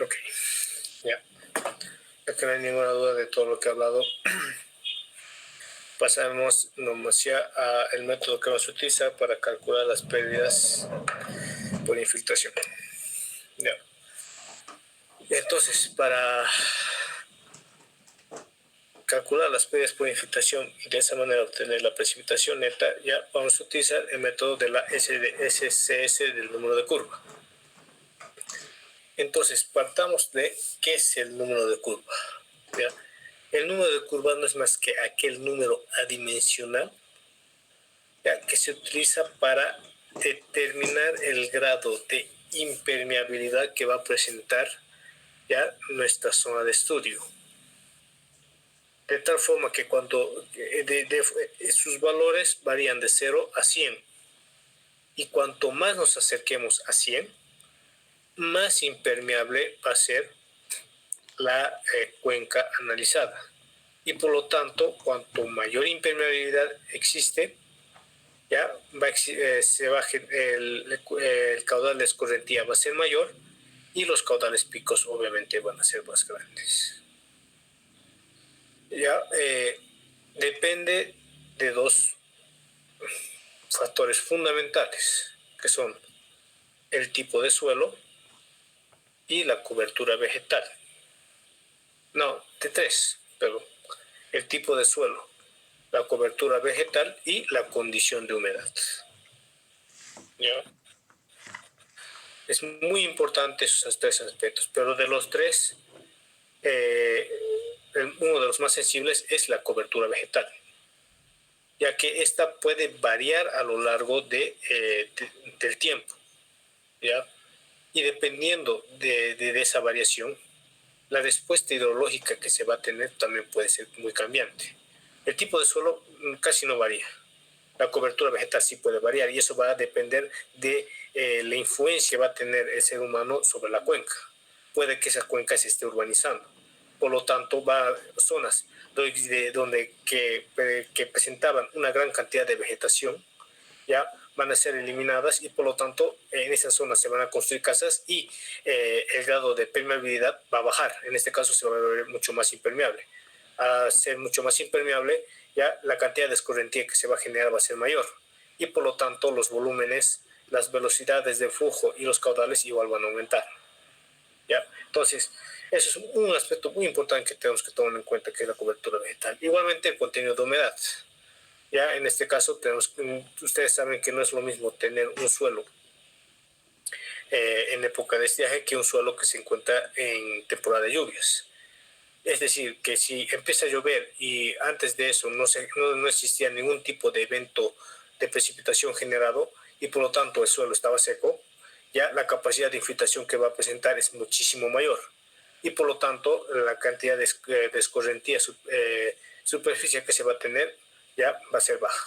Ok, ya. Ya que no hay ninguna duda de todo lo que he hablado, pasamos nomás ya al método que vamos a utilizar para calcular las pérdidas por infiltración. Ya. Entonces, para calcular las pérdidas por infiltración y de esa manera obtener la precipitación neta, ya vamos a utilizar el método de la SCS del número de curva. Entonces, partamos de qué es el número de curva. ¿Ya? El número de curva no es más que aquel número adimensional, ¿ya?, que se utiliza para determinar el grado de impermeabilidad que va a presentar, ¿ya?, nuestra zona de estudio. De tal forma que cuando sus valores varían de 0 a 100, y cuanto más nos acerquemos a 100, más impermeable va a ser la cuenca analizada. Y por lo tanto, cuanto mayor impermeabilidad existe, ya el caudal de escorrentía va a ser mayor, y los caudales picos obviamente van a ser más grandes. Ya depende de dos factores fundamentales, que son el tipo de suelo y la cobertura vegetal. No, de tres, pero el tipo de suelo, la cobertura vegetal y la condición de humedad. ¿Ya? Es muy importante esos tres aspectos, pero de los tres, uno de los más sensibles es la cobertura vegetal, ya que esta puede variar a lo largo del tiempo, ¿ya? Y dependiendo de esa variación, la respuesta hidrológica que se va a tener también puede ser muy cambiante. El tipo de suelo casi no varía. La cobertura vegetal sí puede variar, y eso va a depender de la influencia que va a tener el ser humano sobre la cuenca. Puede que esa cuenca se esté urbanizando. Por lo tanto, va a zonas que presentaban una gran cantidad de vegetación, ya van a ser eliminadas, y por lo tanto en esas zonas se van a construir casas, y el grado de permeabilidad va a bajar. En este caso se va a ver mucho más impermeable. A ser mucho más impermeable, ya la cantidad de escorrentía que se va a generar va a ser mayor, y por lo tanto los volúmenes, las velocidades de flujo y los caudales igual van a aumentar. ¿Ya? Entonces, eso es un aspecto muy importante que tenemos que tomar en cuenta, que es la cobertura vegetal. Igualmente el contenido de humedad. Ya en este caso ustedes saben que no es lo mismo tener un suelo en época de estiaje que un suelo que se encuentra en temporada de lluvias. Es decir, que si empieza a llover y antes de eso no existía ningún tipo de evento de precipitación generado, y por lo tanto el suelo estaba seco, ya la capacidad de infiltración que va a presentar es muchísimo mayor, y por lo tanto la cantidad de escorrentía superficie que se va a tener ya va a ser baja.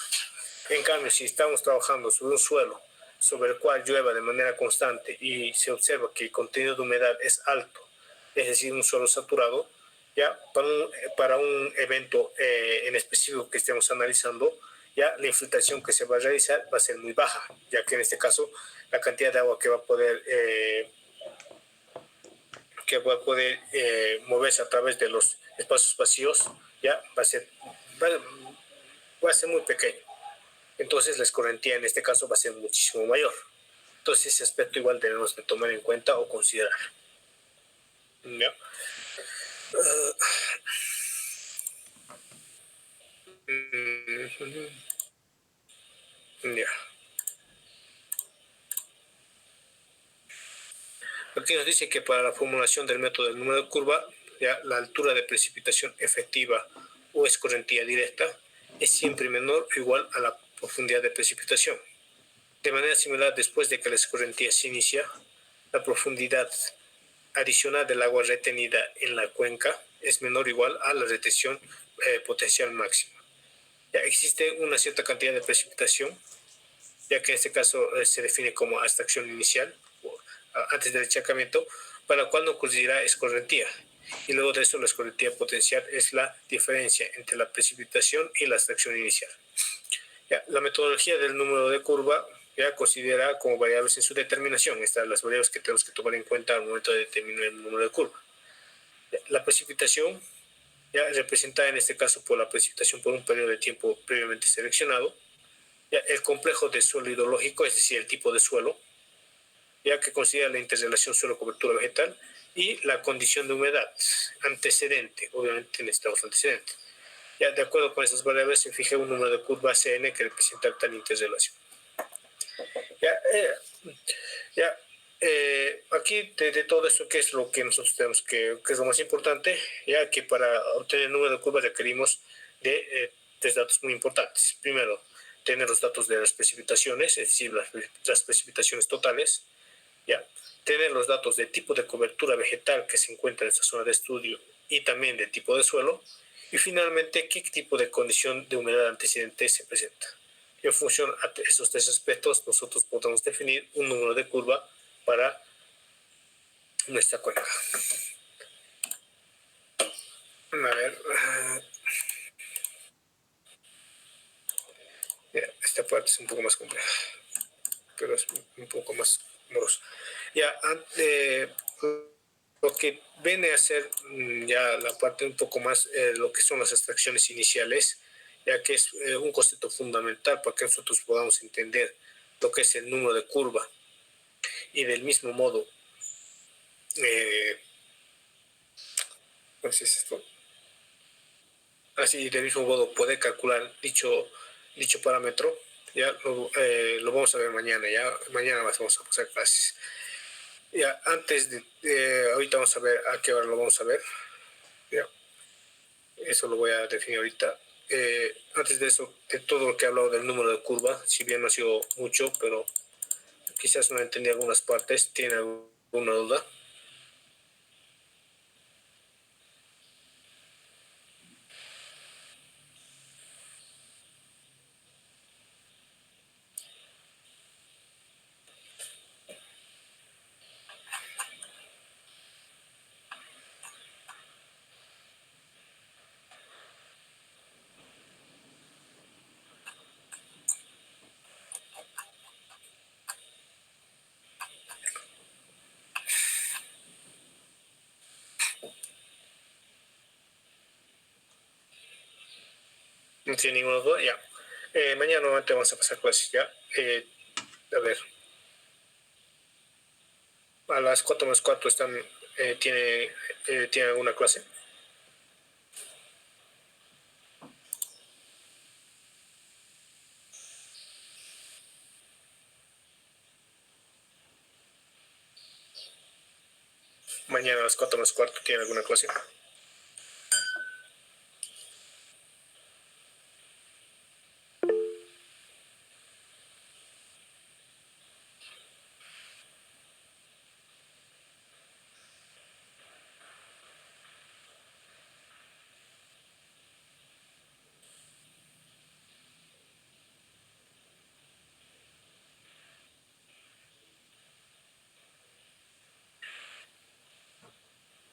En cambio, si estamos trabajando sobre un suelo sobre el cual llueva de manera constante y se observa que el contenido de humedad es alto, es decir, un suelo saturado, ya para un evento en específico que estemos analizando, ya la infiltración que se va a realizar va a ser muy baja, ya que en este caso la cantidad de agua que va a poder moverse a través de los espacios vacíos ya va a ser muy pequeño. Entonces la escorrentía en este caso va a ser muchísimo mayor. Entonces ese aspecto igual debemos de tomar en cuenta o considerar. ¿Ya? Ya. Aquí nos dice que para la formulación del método del número de curva, ya, la altura de precipitación efectiva o escorrentía directa es siempre menor o igual a la profundidad de precipitación. De manera similar, después de que la escorrentía se inicia, la profundidad adicional del agua retenida en la cuenca es menor o igual a la retención potencial máxima. Ya existe una cierta cantidad de precipitación, ya que en este caso se define como abstracción inicial, antes del encharcamiento, para la cual no ocurrirá escorrentía. Y luego de eso, la escorrentía potencial es la diferencia entre la precipitación y la abstracción inicial. Ya, la metodología del número de curva ya considera como variables en su determinación. Estas son las variables que tenemos que tomar en cuenta al momento de determinar el número de curva. Ya, la precipitación, ya representada en este caso por la precipitación por un periodo de tiempo previamente seleccionado. Ya, el complejo de suelo hidrológico, es decir, el tipo de suelo, ya que considera la interrelación suelo-cobertura vegetal y la condición de humedad antecedente. Obviamente necesitamos antecedente. Ya, de acuerdo con esas variables se fija un número de curva Cn que representa tal interrelación. Ya, ya aquí de todo esto, ¿qué es lo que nosotros tenemos que es lo más importante? Ya que para obtener el número de curva requerimos de tres datos muy importantes. Primero, tener los datos de las precipitaciones, es decir, las precipitaciones totales. Ya, tener los datos de tipo de cobertura vegetal que se encuentra en esta zona de estudio y también de tipo de suelo. Y finalmente, qué tipo de condición de humedad antecedente se presenta. En función a esos tres aspectos, nosotros podemos definir un número de curva para nuestra cuenca. A ver, esta parte es un poco más compleja, pero es un poco más morosa. Ya, lo que viene a ser ya la parte un poco más lo que son las abstracciones iniciales, ya que es un concepto fundamental para que nosotros podamos entender lo que es el número de curva y del mismo modo ¿cómo se dice esto? Así del mismo modo poder calcular dicho parámetro. Ya lo vamos a ver mañana, ya mañana vamos a pasar clases. Ya antes de ahorita vamos a ver a qué hora lo vamos a ver. Ya, eso lo voy a definir ahorita. Antes de eso, de todo lo que he hablado del número de curva, si bien no ha sido mucho, pero quizás no entendí algunas partes. ¿Tiene alguna duda? No tiene ninguna duda, ya. Mañana nuevamente vamos a pasar clases, ya. A ver, a las 4 más 4 están, tiene alguna clase. Mañana a las 4 más cuarto tiene alguna clase.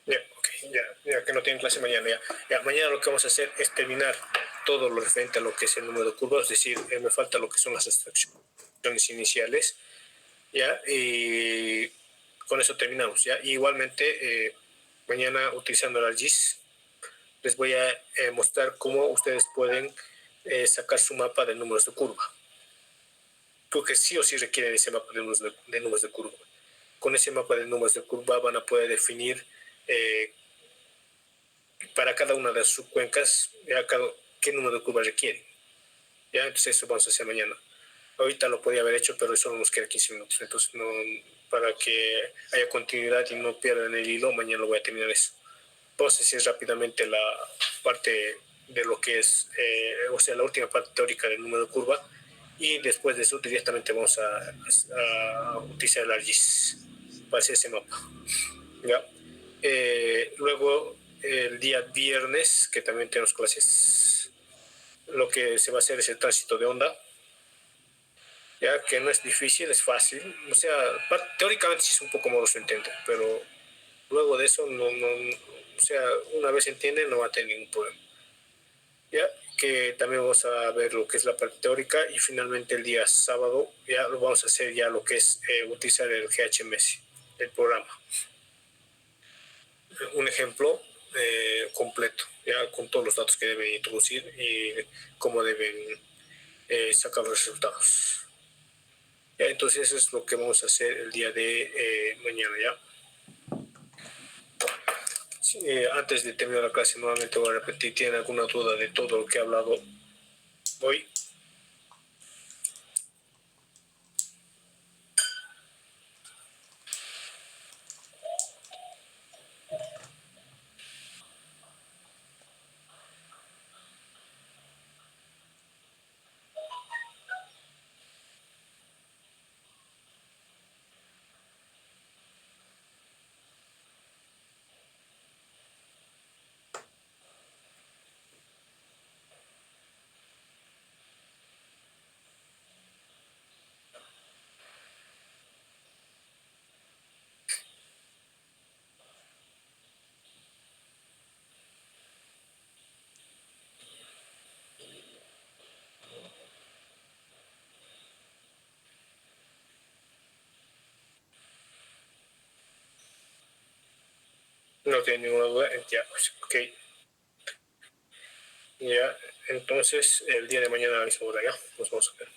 Ya, okay, ya que no tienen clase mañana, ya. Mañana lo que vamos a hacer es terminar todo lo referente a lo que es el número de curvas, es decir, me falta lo que son las abstracciones iniciales, ya, y con eso terminamos, ya. Y igualmente, mañana utilizando el ArcGIS, les voy a mostrar cómo ustedes pueden sacar su mapa de números de curva, porque sí o sí requieren ese mapa de números de curva. Con ese mapa de números de curva van a poder definir para cada una de sus cuencas qué número de curvas requieren. ¿Ya? Entonces eso vamos a hacer mañana. Ahorita lo podía haber hecho, pero solo nos queda 15 minutos. Entonces, no, para que haya continuidad y no pierdan el hilo, mañana lo voy a terminar eso. Entonces, es rápidamente la parte de lo que es, o sea, la última parte teórica del número de curva. Y después de eso, directamente vamos a utilizar el ArcGIS para hacer ese mapa. ¿Ya? Luego, el día viernes, que también tenemos clases, lo que se va a hacer es el tránsito de onda. Ya que no es difícil, es fácil. O sea, teóricamente sí es un poco moroso entender, pero luego de eso, o sea, una vez entienden, no va a tener ningún problema. Ya que también vamos a ver lo que es la parte teórica y finalmente el día sábado ya lo vamos a hacer ya lo que es utilizar el GHMS, el programa. Un ejemplo completo, ya con todos los datos que deben introducir y cómo deben sacar los resultados. Ya, entonces eso es lo que vamos a hacer el día de mañana, ¿ya? Sí, antes de terminar la clase, nuevamente voy a repetir, ¿tienen alguna duda de todo lo que he hablado hoy? No tienen ninguna duda, ya, pues, ok. Ya, entonces el día de mañana a la misma hora, ya, nos vamos a ver.